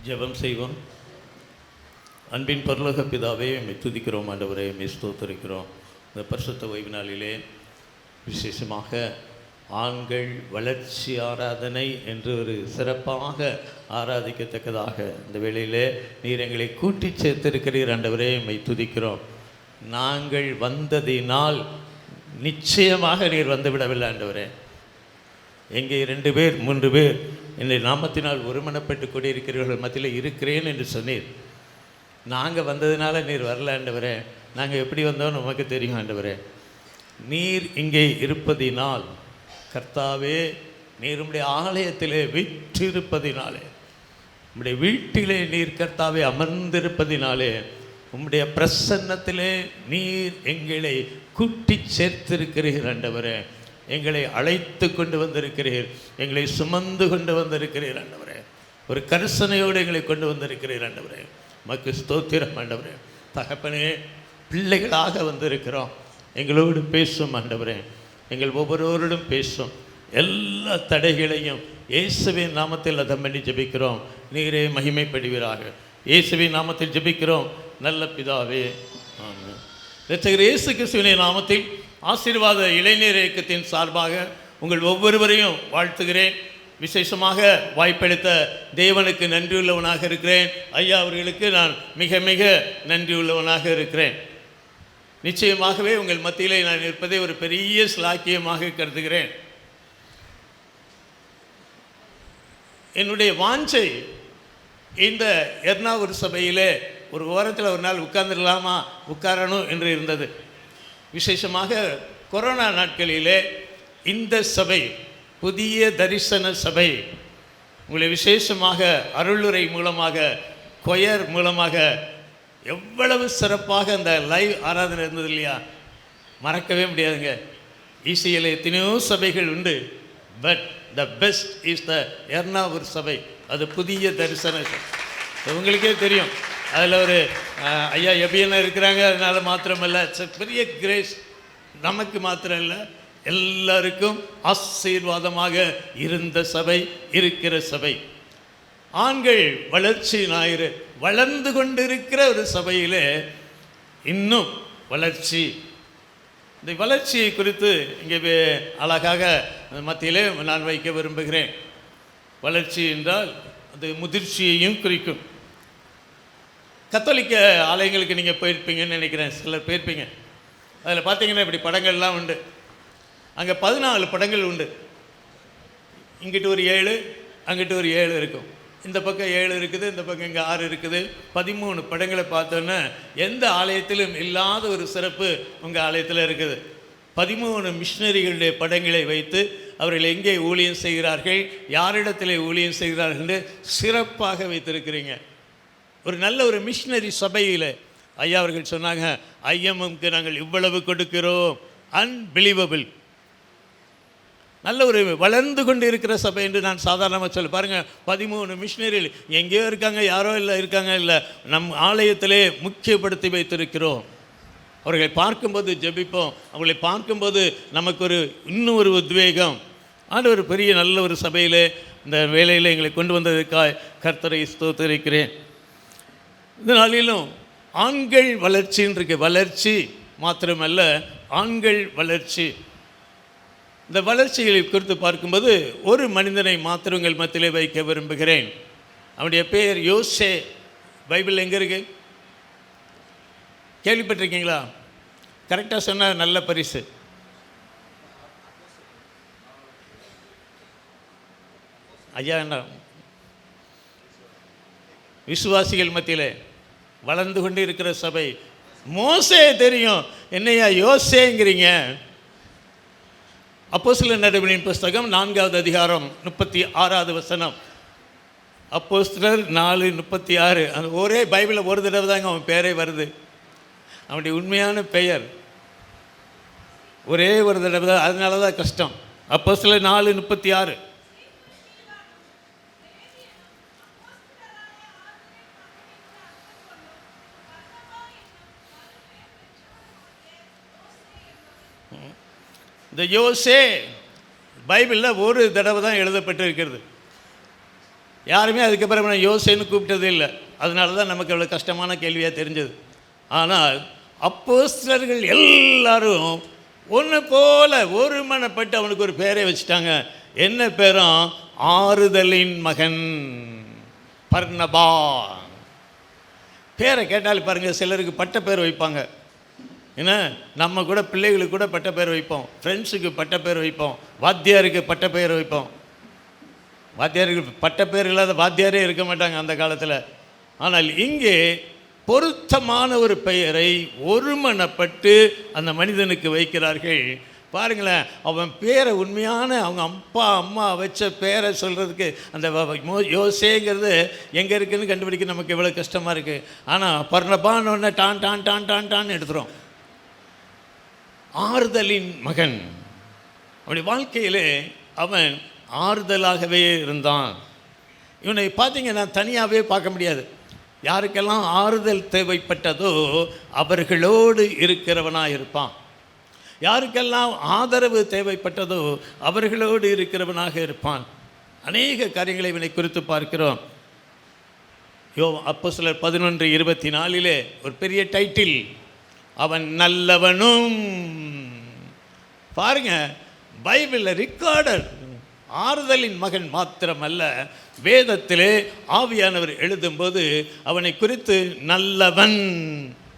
ஜெபம் செய்வோம். அன்பின் பரலோக பிதாவே, உம்மை துதிக்கிறோம் ஆண்டவரே, உம்மை ஸ்தோத்திரிக்கிறோம். இந்த பரிசுத்த ஓய்வு நாளிலே விசேஷமாக ஆண்கள் வளர்ச்சி ஆராதனை என்று ஒரு சிறப்பாக ஆராதிக்கத்தக்கதாக இந்த வேளையிலே நீர் எங்களை கூட்டி சேர்த்திருக்கிறீர் ஆண்டவரே, உம்மை துதிக்கிறோம். நாங்கள் வந்ததினால் நிச்சயமாக நீர் வந்துவிடவில்லை ஆண்டவரே. எங்கே 2 பேர் 3 பேர் என்னை நாமத்தினால் ஒருமனப்பட்டு கொண்டிருக்கிறவர்கள் மத்தியில் இருக்கிறேன் என்று சொன்னீர். நாங்கள் வந்ததுனால நீர் வரல ஆண்டவரே. நாங்கள் எப்படி வந்தோம் நமக்கு தெரியும் ஆண்டவரே. நீர் இங்கே இருப்பதினால் கர்த்தாவே, நீர் உம்முடைய ஆலயத்திலே விற்றிருப்பதினாலே, உம்முடைய வீட்டிலே நீர் கர்த்தாவே அமர்ந்திருப்பதினாலே, உம்முடைய பிரசன்னத்திலே நீர் எங்களை கூட்டி சேர்த்திருக்கிறீர் ஆண்டவரே. எங்களை அழைத்து கொண்டு வந்திருக்கிறீர், எங்களை சுமந்து கொண்டு வந்திருக்கிறீர் ஆண்டவரே. ஒரு கரிசனையோடு எங்களை கொண்டு வந்திருக்கிறீர் ஆண்டவரே. மக்கு ஸ்தோத்திரம் ஆண்டவரே. தகப்பனே, பிள்ளைகளாக வந்திருக்கிறோம். எங்களோடு பேசும் ஆண்டவரே. எங்கள் ஒவ்வொருவரோடும் பேசும். எல்லா தடைகளையும் இயேசுவின் நாமத்தில் அதம் பண்ணி ஜெபிக்கிறோம். நீரே மகிமைப்படுவீராக. இயேசுவின் நாமத்தில் ஜெபிக்கிறோம் நல்ல பிதாவே, ஆமென். இரட்சகர் இயேசு கிறிஸ்துவின் நாமத்தில் ஆசீர்வாத இளைஞர் இயக்கத்தின் சார்பாக உங்கள் ஒவ்வொருவரையும் வாழ்த்துகிறேன். விசேஷமாக வாய்ப்பளித்த தேவனுக்கு நன்றியுள்ளவனாக இருக்கிறேன். ஐயா அவர்களுக்கு நான் மிக மிக நன்றியுள்ளவனாக இருக்கிறேன். நிச்சயமாகவே உங்கள் மத்தியிலே நான் இருப்பதை ஒரு பெரிய ஸ்லாக்கியமாக கருதுகிறேன். என்னுடைய வாஞ்சை இந்த எர்ணாவூர் சபையிலே ஒரு ஓரத்தில் ஒரு நாள் உட்காரணும் என்று இருந்தது. விசேஷமாக கொரோனா நாட்களிலே இந்த சபை, புதிய தரிசன சபை, உங்களை விசேஷமாக அருளுரை மூலமாக, கொயர் மூலமாக எவ்வளவு சிறப்பாக அந்த லைவ் ஆராதனை இருந்தது இல்லையா? மறக்கவே முடியாதுங்க. ஈசியில் எத்தனையோ சபைகள் உண்டு, but the best is the Ernavur சபை. அது புதிய தரிசன சபை. உங்களுக்கே தெரியும். அதில் ஒரு ஐயா எபியனா இருக்கிறாங்க. அதனால் மாத்திரமல்ல, பெரிய கிரேஸ் நமக்கு மாத்திரம் இல்லை, எல்லாருக்கும் ஆசீர்வாதமாக இருந்த சபை, இருக்கிற சபை. ஆண்கள் வளர்ச்சி ஞாயிறு வளர்ந்து கொண்டிருக்கிற ஒரு சபையில் இன்னும் வளர்ச்சி. இந்த வளர்ச்சியை குறித்து இங்கே அழகாக மத்தியிலே நான் வைக்க விரும்புகிறேன். வளர்ச்சி என்றால் அது முதிர்ச்சியையும் குறிக்கும். கத்தோலிக்க ஆலயங்களுக்கு நீங்கள் போயிருப்பீங்கன்னு நினைக்கிறேன், சிலர் போயிருப்பீங்க. அதில் பார்த்தீங்கன்னா இப்படி படங்கள்லாம் உண்டு. அங்கே 14 படங்கள் உண்டு. இங்கிட்டு ஒரு 7, அங்கிட்டு ஒரு 7 இருக்கும். இந்த பக்கம் 7 இருக்குது, இந்த பக்கம் இங்கே 6 இருக்குது. 13 படங்களை பார்த்தோன்னா எந்த ஆலயத்திலும் இல்லாத ஒரு சிறப்பு உங்கள் ஆலயத்தில் இருக்குது. 13 மிஷினரிகளுடைய படங்களை வைத்து அவர்கள் எங்கே ஊழியம் செய்கிறார்கள், யாரிடத்தில் ஊழியம் செய்கிறார்கள் என்று சிறப்பாக வைத்திருக்கிறீங்க. ஒரு நல்ல ஒரு மிஷினரி சபையில் ஐயா அவர்கள் சொன்னாங்க, ஐஎம்எம்க்கு நாங்கள் இவ்வளவு கொடுக்கிறோம். அன்பிலீவபிள். நல்ல ஒரு வளர்ந்து கொண்டு இருக்கிற சபை என்று நான் சாதாரணமாக சொல்ல. பாருங்கள், 13 மிஷினரிகள் எங்கேயோ இருக்காங்க, யாரோ இல்லை இருக்காங்க, இல்லை நம் ஆலயத்திலே முக்கியப்படுத்தி வைத்திருக்கிறோம். அவர்களை பார்க்கும்போது ஜெபிப்போம். அவர்களை பார்க்கும்போது நமக்கு ஒரு இன்னும் ஒரு உத்வேகம். ஒரு பெரிய நல்ல ஒரு சபையில் இந்த வேலையில் எங்களை கொண்டு வந்ததற்காக கர்த்தரை ஸ்தோத்திரிக்கிறேன். இந்த நாளிலும் ஆண்கள் வளர்ச்சின்னு இருக்கு. வளர்ச்சி மாத்திரமல்ல, ஆண்கள் வளர்ச்சி. இந்த வளர்ச்சிகளை குறித்து பார்க்கும்போது ஒரு மனிதனை மாத்திரம் உங்கள் மத்தியிலே வைக்க விரும்புகிறேன். அவனுடைய பெயர் யோசே. பைபிள் எங்கே இருக்கு? கேள்விப்பட்டிருக்கீங்களா? கரெக்டாக சொன்னால் நல்ல பரிசு. ஐயா, என்ன விசுவாசிகள் மத்தியில் வளர்ந்து கொண்டு இருக்கிற சபை. மோசே தெரியும், என்னையா யோசேங்கிறீங்க? அப்போஸ்தலர் நடவடிக்கையின் புஸ்தகம் 4வது அதிகாரம் 36வது வசனம். அப்போஸ்தலர் 4:36. அந்த ஒரே பைபிளில் ஒரு தடவை தாங்க அவன் பேரே வருது. அவனுடைய உண்மையான பெயர் ஒரே ஒரு தடவை தான். அதனால தான் கஷ்டம். அப்போஸ்தலர் 4:36. இந்த யோசே பைபிளில் ஒரு தடவை தான் எழுதப்பட்டு இருக்கிறது. யாருமே அதுக்கப்புறம் நான் யோசேன்னு கூப்பிட்டதே இல்லை. அதனால தான் நமக்கு அவ்வளோ கஷ்டமான கேள்வியாக தெரிஞ்சது. ஆனால் அப்போஸ்தலர்கள் எல்லாரும் ஒன்று போல ஒருமனப்பட்டு அவனுக்கு ஒரு பேரை வச்சுட்டாங்க. என்ன பேரும்? ஆறுதலின் மகன் பர்னபா. பேரை கேட்டாலும் பாருங்கள், சிலருக்கு பட்ட பேர் வைப்பாங்க. ஏன்னா நம்ம கூட பிள்ளைகளுக்கு கூட பட்ட பேர் வைப்போம், ஃப்ரெண்ட்ஸுக்கு பட்ட பேர் வைப்போம், வாத்தியாருக்கு பட்ட பேர் வைப்போம். வாத்தியாருக்கு பட்ட பேர் இல்லாத வாத்தியாரே இருக்க மாட்டாங்க அந்த காலத்தில். ஆனால் இங்கே பொருத்தமான ஒரு பெயரை ஒருமனப்பட்டு அந்த மனிதனுக்கு வைக்கிறார்கள். பாருங்களேன், அவன் பேரை உண்மையான அவங்க அப்பா அம்மா வச்ச பேரை சொல்கிறதுக்கு அந்த யோசேங்கிறது எங்கே இருக்குதுன்னு கண்டுபிடிக்க நமக்கு எவ்வளோ கஷ்டமாக இருக்குது. ஆனால் பர்னபான்னு ஒன்று டான் டான் டான் டான் டான்னு எடுத்துகிறோம். ஆறுதலின் மகன். அவனுடைய வாழ்க்கையிலே அவன் ஆறுதலாகவே இருந்தான். இவனை பார்த்தீங்கன்னா தனியாகவே பார்க்க முடியாது. யாருக்கெல்லாம் ஆறுதல் தேவைப்பட்டதோ அவர்களோடு இருக்கிறவனாக இருப்பான். யாருக்கெல்லாம் ஆதரவு தேவைப்பட்டதோ அவர்களோடு இருக்கிறவனாக இருப்பான். அநேக காரியங்களை இவனை குறித்து பார்க்கிறோம். அப்போஸ்தலர் 11:24 ஒரு பெரிய டைட்டில், அவன் நல்லவனும். பாருங்க, பைபிளில் ரெக்கார்டர். ஆறுதலின் மகன் மாத்திரமல்ல, வேதத்திலே ஆவியானவர் எழுதும்போது அவனை குறித்து நல்லவன்.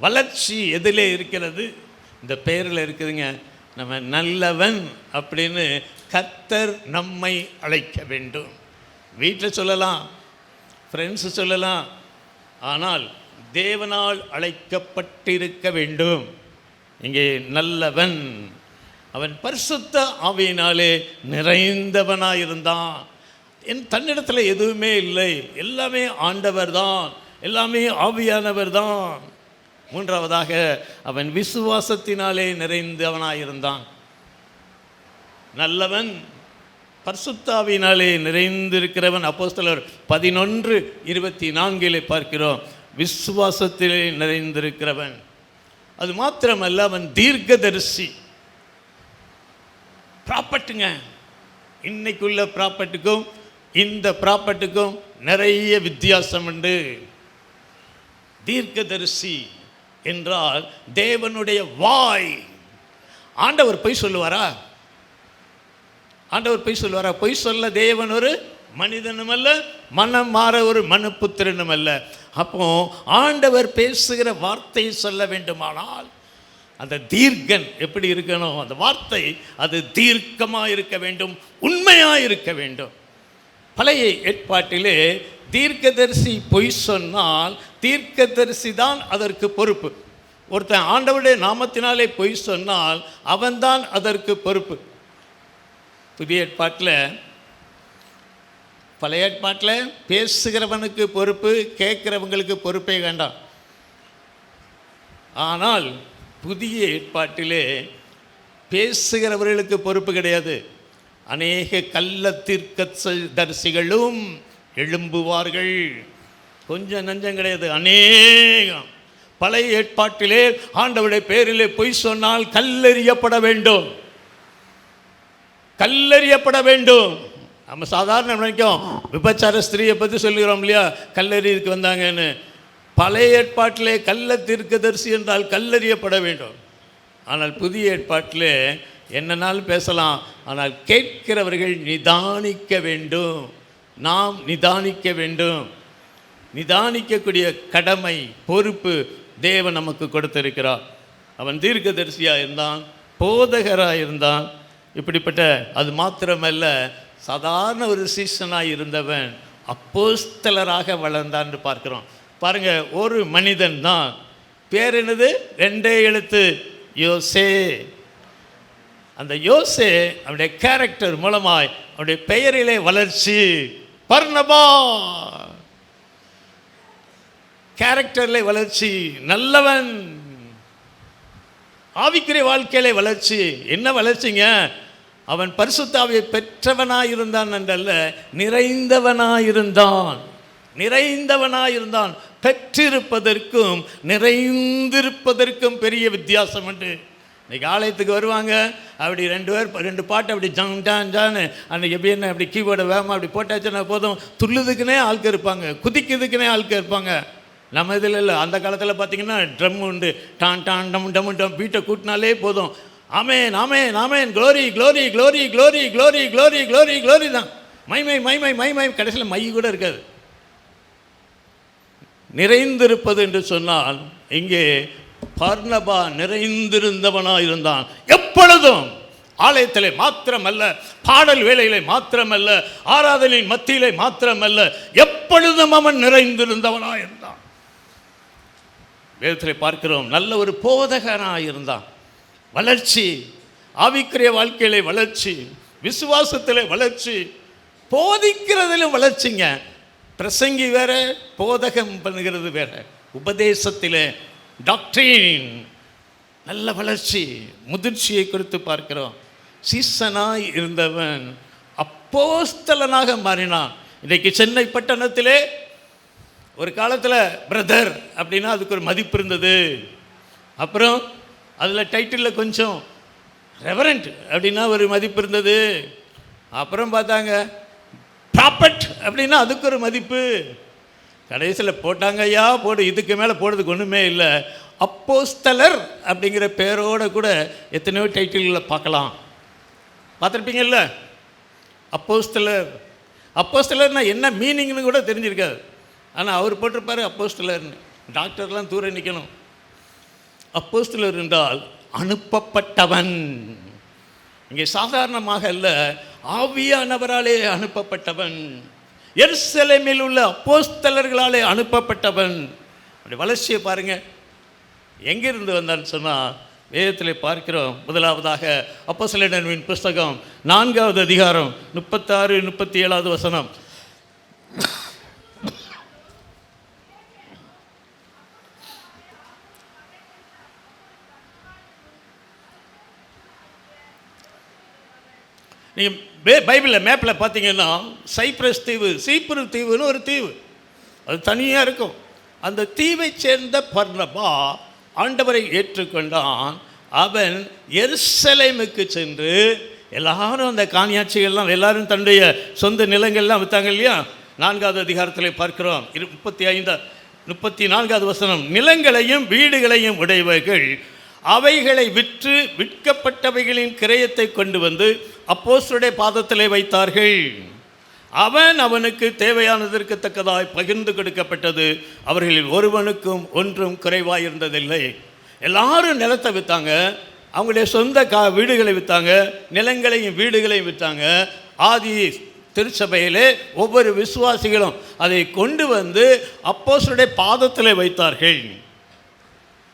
வளர்ச்சி எதிலே இருக்கிறது? இந்த பெயரில் இருக்குதுங்க. நம்ம நல்லவன் அப்படின்னு கர்த்தர் நம்மை அழைக்க வேண்டும். வீட்டில் சொல்லலாம், ஃப்ரெண்ட்ஸு சொல்லலாம், ஆனால் தேவனால் அழைக்கப்பட்டிருக்க வேண்டும். இங்கே நல்லவன். அவன் பரிசுத்த ஆவியினாலே நிறைந்தவனாயிருந்தான். தன்னிடத்தில் எதுவுமே இல்லை, எல்லாமே ஆண்டவர் தான், எல்லாமே ஆவியானவர் தான். மூன்றாவதாக அவன் விசுவாசத்தினாலே நிறைந்தவனாயிருந்தான். நல்லவன், பரிசுத்த ஆவியினாலே நிறைந்திருக்கிறவன். அப்போஸ்தலர் 11:24 பார்க்கிறோம், விசுவாசத்திலே நிறைந்திருக்கிறவன். அது மாத்திரமல்ல, அவன் தீர்க்கதரிசி. ப்ராப்பர்ட்டுங்க. இன்னைக்குள்ள ப்ராப்பர்ட்டுக்கும் இந்த ப்ராப்பர்ட்டுக்கும் நிறைய வித்தியாசம் உண்டு. தீர்க்கதரிசி என்றால் தேவனுடைய வாய். ஆண்டவர் பொய் சொல்லுவாரா? ஆண்டவர் பொய் சொல்லுவாரா? பொய் சொல்ல தேவன் ஒரு மனிதனும் அல்ல, மனம் மாற ஒரு மனுப்புத்திரனும் அல்ல. அப்போ ஆண்டவர் பேசுகிற வார்த்தையை சொல்ல வேண்டுமானால் அந்த தீர்க்கன் எப்படி இருக்கணும்? அந்த வார்த்தை அது தீர்க்கமாக இருக்க வேண்டும், உண்மையாக இருக்க வேண்டும். பழைய ஏற்பாட்டிலே தீர்க்கதரிசி பொய் சொன்னால் தீர்க்கதரிசி தான் அதற்கு பொறுப்பு. ஒருத்தன் ஆண்டவருடைய நாமத்தினாலே பொய் சொன்னால் அவன்தான் அதற்கு பொறுப்பு. புதிய ஏற்பாட்டில், பழைய ஏற்பாட்டில் பேசுகிறவனுக்கு பொறுப்பு, கேட்குறவங்களுக்கு பொறுப்பே வேண்டாம். ஆனால் புதிய ஏற்பாட்டிலே பேசுகிறவர்களுக்கு பொறுப்பு கிடையாது. அநேக கள்ள தீர்க்கதரிசிகளும் எழும்புவார்கள். கொஞ்சம் நஞ்சம் கிடையாது, அநேகம். பழைய ஏற்பாட்டிலே ஆண்டவருடைய பேரிலே பொய் சொன்னால் கல்லெறியப்பட வேண்டும், கல்லெறியப்பட வேண்டும். நம்ம சாதாரண நினைக்கும், விபச்சார ஸ்திரீயை பற்றி சொல்லுகிறோம் இல்லையா, கல்லெறிக்கு வந்தாங்கன்னு. பழைய ஏற்பாட்டிலே கள்ள தீர்க்கதரிசி என்றால் கல்லெறியப்பட வேண்டும். ஆனால் புதிய ஏற்பாட்டிலே என்னன்னாலும் பேசலாம், ஆனால் கேட்கிறவர்கள் நிதானிக்க வேண்டும். நாம் நிதானிக்க வேண்டும். நிதானிக்கக்கூடிய கடமை, பொறுப்பு தேவன் நமக்கு கொடுத்திருக்கிறார். அவன் தீர்க்கதரிசியாக இருந்தான், போதகராக இருந்தான். இப்படிப்பட்ட, அது மாத்திரமல்ல, சாதாரண ஒரு சீசனாக இருந்தவன் அப்போஸ்தலராக வளர்ந்தான்னு பார்க்கிறோம். பாருங்க, ஒரு மனிதன் தான். பேர் என்னது? 2 எழுத்து, யோசே. அந்த யோசே அவனுடைய கேரக்டர் மூலமாய் அவனுடைய பெயரிலே வளர்ச்சி. பர்னபா கேரக்டரிலே வளர்ச்சி, நல்லவன். ஆவிக்குரிய வாழ்க்கையிலே வளர்ச்சி. என்ன வளர்ச்சிங்க? அவன் பரிசுத்த ஆவியை பெற்றவனாயிருந்தான் என்றல்ல, நிறைந்தவனாயிருந்தான். நிறைந்தவனாயிருந்தான். பெற்றிருப்பதற்கும் நிறைந்திருப்பதற்கும் பெரிய வித்தியாசம் உண்டு. இன்றைக்கி ஆலயத்துக்கு வருவாங்க, அப்படி ரெண்டு பாட்டு அப்படி ஜான்னு அந்த எப்படி என்ன அப்படி கீபோர்டை வேகமாக அப்படி போட்டாச்சுன்னா போதும், துள்ளுதுக்குனே ஆட்கள் இருப்பாங்க, குதிக்கிறதுக்குனே ஆட்கள் இருப்பாங்க. நம்ம இதில் இல்லை. அந்த காலத்தில் பார்த்திங்கன்னா ட்ரம் உண்டு, டான் டான் டம் டம் டம், பீட்டை கூட்டினாலே போதும், amen amen amen, glory glory glory glory glory glory glory glory தான். மைமை மைமை மைமை, கடைசியில் மை கூட இருக்காது. நிறைந்திருப்பது என்று சொன்னால் இங்கே பர்னபா நிறைந்திருந்தவனாக இருந்தான். எப்பொழுதும் ஆலயத்திலே மாத்திரமல்ல, பாடல் வேளையிலே மாத்திரமல்ல, ஆராதனையின் மத்தியிலே மாத்திரமல்ல, எப்பொழுதும் அவன் நிறைந்திருந்தவனாக இருந்தான். வேதத்திலே பார்க்கிறோம், நல்ல ஒரு போதகனாக இருந்தான். வளர்ச்சி, ஆவிக்குரிய வாழ்க்கையிலே வளர்ச்சி, விசுவாசத்திலே வளர்ச்சி, போதிக்கிறதிலும் வளர்ச்சிங்க. பிரசங்கி வேற, போதகம் பண்ணுகிறது வேற. உபதேசத்திலே டாக்டரின் நல்ல வளர்ச்சி, முதிர்ச்சியை குறித்து பார்க்கிறோம். சீசனாய் இருந்தவன் அப்போஸ்தலனாக மாறினான். இன்றைக்கு சென்னை பட்டணத்திலே ஒரு காலத்தில் பிரதர் அப்படின்னா அதுக்கு ஒரு மதிப்பு இருந்தது. அப்புறம் அதில் டைட்டிலில் கொஞ்சம் ரெவரண்ட் அப்படின்னா ஒரு மதிப்பு இருந்தது. அப்புறம் பார்த்தாங்க ப்ராப்பர்ட் அப்படின்னா அதுக்கு ஒரு மதிப்பு. கடைசியில் போட்டாங்க, ஐயா போடு, இதுக்கு மேலே போடுறதுக்கு ஒன்றுமே இல்லை. அப்போஸ்தலர் அப்படிங்கிற பேரோடு கூட எத்தனையோ டைட்டில்களில் பார்க்கலாம், பார்த்துருப்பீங்கல்ல. அப்போஸ்தலர், அப்போஸ்தலர்னா என்ன மீனிங்னு கூட தெரிஞ்சிருக்காது. ஆனால் அவர் போட்டிருப்பார் அப்போஸ்தலர்னு. டாக்டர்லாம் தூர நிற்கணும். அப்போஸ்தலர் என்றால் அனுப்பப்பட்டவன். இங்கே சாதாரணமாக அல்ல, ஆவியானவராலே அனுப்பப்பட்டவன், எருசலேமில் உள்ள அப்போஸ்தலர்களாலே அனுப்பப்பட்டவன். அப்படி வளர்ச்சியை பாருங்கள். எங்கிருந்து வந்தான்னு சொன்னால் வேதத்தில் பார்க்கிறோம். முதலாவதாக அப்போஸ்தலரின் புஸ்தகம் 4வது அதிகாரம் 36, 37 வசனம். நீங்கள் பைபிளில் மேப்பில் பார்த்தீங்கன்னா சைப்ரஸ் தீவு, சீப்ரு தீவுன்னு ஒரு தீவு, அது தனியாக இருக்கும். அந்த தீவை சேர்ந்த பர்னபா ஆண்டவரை ஏற்றுக்கொண்டான். அவன் எருசலேமுக்கு சென்று, எல்லாரும் அந்த காணியாட்சிகள்லாம் எல்லாரும் தன்னுடைய சொந்த நிலங்கள்லாம் விற்றாங்க இல்லையா. 4வது அதிகாரத்தில் பார்க்கிறோம், 34வது வசனம். நிலங்களையும் வீடுகளையும் உடையவர்கள் அவைகளை விற்று விற்கப்பட்டவைகளின் கிரயத்தை கொண்டு வந்து அப்போஸ்தலருடைய பாதத்திலே வைத்தார்கள். அவனுக்கு தேவையானதற்கு தக்கதாய் பகிர்ந்து கொடுக்கப்பட்டது. அவர்களில் ஒருவனுக்கும் ஒன்றும் குறைவாயிருந்ததில்லை. எல்லாரும் நிலத்தை விற்றாங்க, அவங்களுடைய சொந்த வீடுகளை விற்றாங்க, நிலங்களையும் வீடுகளையும் விற்றாங்க. ஆதி திருச்சபையிலே ஒவ்வொரு விசுவாசிகளும் அதை கொண்டு வந்து அப்போஸ்தலருடைய பாதத்திலே வைத்தார்கள்.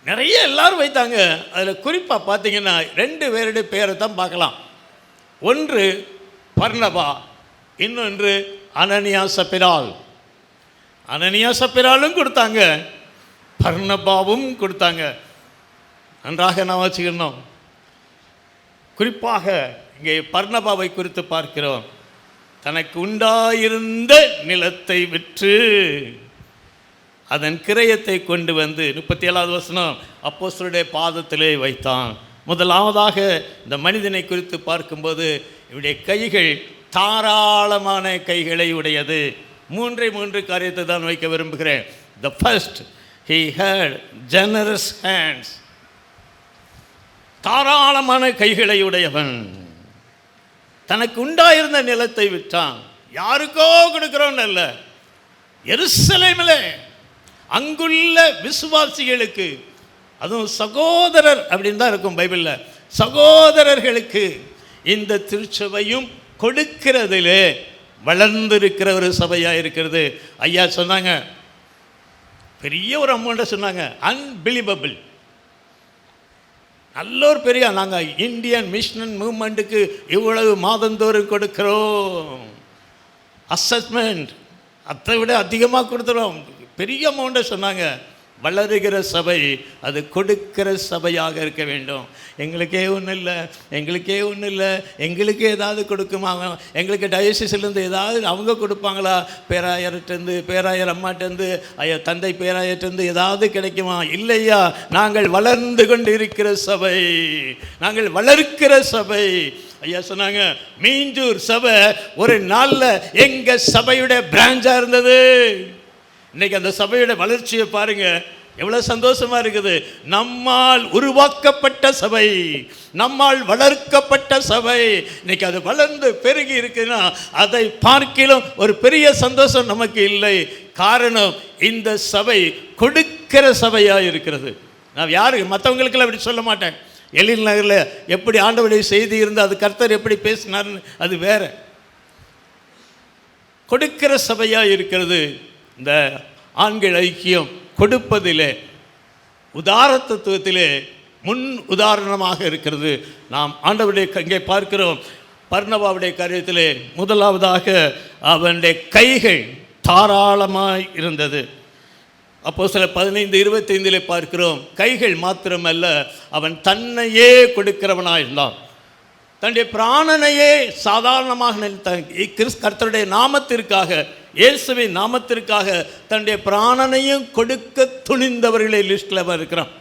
நிறைய எல்லாரும் வைத்தாங்க. அதில் குறிப்பாக பார்த்தீங்கன்னா 2 பேருடைய பேரை தான் பார்க்கலாம். ஒன்று பர்னபா, இன்னொன்று அனனியா சப்பிரால். அனனியா சப்பிராலும் கொடுத்தாங்க, பர்னபாவும் கொடுத்தாங்க. நன்றாக நான் வச்சுக்கணும். குறிப்பாக இங்கே பர்னபாவை குறித்து பார்க்கிறோம். தனக்கு உண்டாயிருந்த நிலத்தை விற்று அதன் கிரயத்தை கொண்டு வந்து 37வது வசனம் அப்போஸ்தலருடைய பாதத்திலே வைத்தான். முதலாவதாக இந்த மனிதனை குறித்து பார்க்கும்போது இவருடைய கைகள் தாராளமான கைகளை உடையது. 3 காரியத்தை தான் வைக்க விரும்புகிறேன். The first, he had generous hands. தாராளமான கைகளை உடையவன். தனக்கு உண்டாயிருந்த நிலத்தை விற்றான். யாருக்கோ கொடுக்குறோன்னு அல்ல, எருசலேமிலே அங்குள்ள விசுவாசிகளுக்கு, அதுவும் சகோதரர் அப்படின்னு தான் இருக்கும் பைபிளில், சகோதரர்களுக்கு இந்த திருச்சபையும் கொடுக்கிறதிலே வளர்ந்திருக்கிற ஒரு சபையாக இருக்கிறது. ஐயா சொன்னாங்க, பெரிய ஒரு அமௌண்ட்டை சொன்னாங்க, அன்பிலீவபிள். நல்ல ஒரு பெரிய, நாங்கள் இந்தியன் மிஷன் மூவ்மெண்ட்டுக்கு இவ்வளவு மாதந்தோறும் கொடுக்கிறோம், அசஸ்மெண்ட் அதை விட அதிகமாக கொடுத்துருவோம், பெரிய அமௌண்ட்டை சொன்னாங்க. வளருகிற சபை அது கொடுக்கிற சபையாக இருக்க வேண்டும். எங்களுக்கே ஒன்றும் இல்லை, எங்களுக்கே ஒன்றும் இல்லை, எங்களுக்கு ஏதாவது கொடுக்குமாங்க, எங்களுக்கு டயசிஸ்லேருந்து ஏதாவது அவங்க கொடுப்பாங்களா, பேராயர்கிட்டருந்து, பேராயர் அம்மாட்டேருந்து, ஐயா தந்தை பேராயர்கிட்டருந்து ஏதாவது கிடைக்குமா? இல்லையா, நாங்கள் வளர்ந்து கொண்டு இருக்கிற சபை, நாங்கள் வளர்க்கிற சபை. ஐயா சொன்னாங்க, மீஞ்சூர் சபை ஒரு நாளில் எங்கள் சபையுடைய பிரான்ச்சாக இருந்தது. இன்னைக்கு அந்த சபையோட வளர்ச்சியை பாருங்க, எவ்வளவு சந்தோஷமா இருக்குது. நம்மால் உருவாக்கப்பட்ட சபை, நம்மால் வளர்க்கப்பட்ட சபை, இன்னைக்கு அது வளர்ந்து பெருகி இருக்குன்னா அதை பார்க்கிலும் ஒரு பெரிய சந்தோஷம் நமக்கு இல்லை. காரணம், இந்த சபை கொடுக்கிற சபையா இருக்கிறது. நான் யாருக்கு மற்றவங்களுக்கெல்லாம் அப்படி சொல்ல மாட்டேன். எழில் நகரில் எப்படி ஆண்டவருடைய செய்தி இருந்து அது கர்த்தர் எப்படி பேசினார்னு அது வேற. கொடுக்கிற சபையா இருக்கிறது. இந்த ஆண்கள் ஐக்கியம் கொடுப்பதிலே, உதாரத்துவத்திலே முன் உதாரணமாக இருக்கிறது. நாம் ஆண்டவருடைய இங்கே பார்க்கிறோம், பர்னபாவுடைய காரியத்திலே முதலாவதாக அவனுடைய கைகள் தாராளமாய் இருந்தது. அப்போஸ்தலர் 15:25 பார்க்கிறோம், கைகள் மாத்திரமல்ல, அவன் தன்னையே கொடுக்கிறவனாக இருந்தான். தன்னுடைய பிராணனையே சாதாரணமாக கர்த்தருடைய நாமத்திற்காக, இயேசுவின் நாமத்திற்காக தன்னுடைய பிராணனையும் கொடுக்க துணிந்தவர்களை லிஸ்ட்டில் அவன் இருக்கிறான்.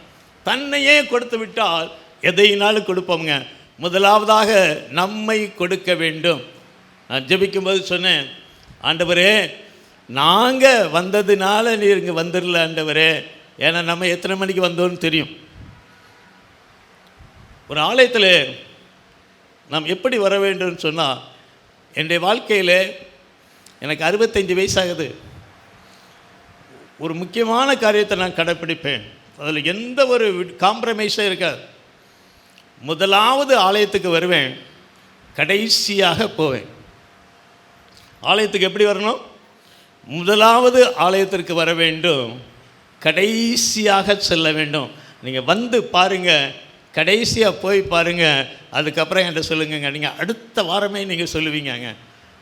தன்னையே கொடுத்து விட்டால் எதையினாலும் கொடுப்போங்க. முதலாவதாக நம்மை கொடுக்க வேண்டும். நான் ஜெபிக்கும்போது சொன்னேன், ஆண்டவரே நாங்கள் வந்ததுனால நீர் இங்கே வந்துடல ஆண்டவரே, ஏன்னா நம்ம எத்தனை மணிக்கு வந்தோன்னு தெரியும். ஒரு ஆலயத்தில் நாம் எப்படி வர வேண்டும் சொன்னால், என்னுடைய வாழ்க்கையில் எனக்கு 65 வயசாகுது. ஒரு முக்கியமான காரியத்தை நான் கடைப்பிடிப்பேன், அதில் எந்த ஒரு காம்ப்ரமைஸும் இருக்காது. முதலாவது ஆலயத்துக்கு வருவேன், கடைசியாக போவேன். ஆலயத்துக்கு எப்படி வரணும்? முதலாவது ஆலயத்திற்கு வர வேண்டும், கடைசியாக செல்ல வேண்டும். நீங்கள் வந்து பாருங்கள், கடைசியாக போய் பாருங்கள், அதுக்கப்புறம் என்கிட்ட சொல்லுங்கங்க. நீங்கள் அடுத்த வாரமே நீங்கள் சொல்லுவீங்கங்க,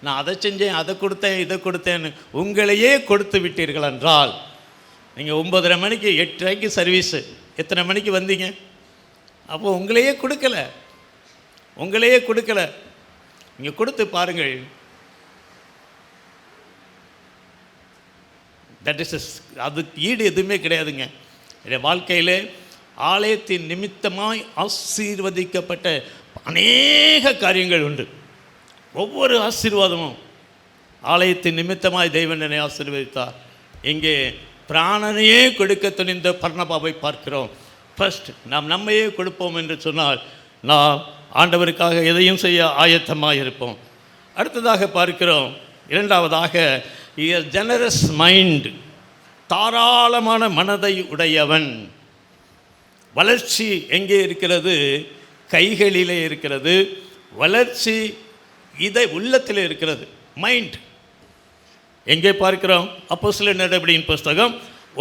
நான் அதை செஞ்சேன், அதை கொடுத்தேன், இதை கொடுத்தேன்னு. உங்களையே கொடுத்து விட்டீர்கள் என்றால், நீங்கள் 9:30 மணிக்கு 8:30க்கு சர்வீஸு, எத்தனை மணிக்கு வந்தீங்க? அப்போது உங்களையே கொடுக்கலை, உங்களையே கொடுக்கலை. நீங்கள் கொடுத்து பாருங்கள். தட் இஸ் அதுக்கு ஈடு எதுவுமே கிடையாதுங்க. என்னுடைய வாழ்க்கையில் ஆலயத்தின் நிமித்தமாய் ஆசீர்வதிக்கப்பட்ட அநேக காரியங்கள் உண்டு. ஒவ்வொரு ஆசீர்வாதமும் ஆலயத்தின் நிமித்தமாய் தேவன் என்னை ஆசீர்வதித்தார். இங்கே பிராணனையே கொடுக்க துணிந்த பர்னபாவை பார்க்கிறோம். ஃபர்ஸ்ட் நாம் நம்மையே கொடுப்போம் என்று சொன்னால் நாம் ஆண்டவருக்காக எதையும் செய்ய ஆயத்தமாக இருப்போம். அடுத்ததாக பார்க்கிறோம், இரண்டாவதாக ஜெனரஸ் மைண்ட், தாராளமான மனதை உடையவன். வளர்ச்சி எங்கே இருக்கிறது? கைகளிலே இருக்கிறது. வளர்ச்சி இதை உள்ளத்தில் இருக்கிறது, மைண்ட். எங்கே பார்க்கிறோம்? அப்போஸ்தலர் நடபடியின் புஸ்தகம்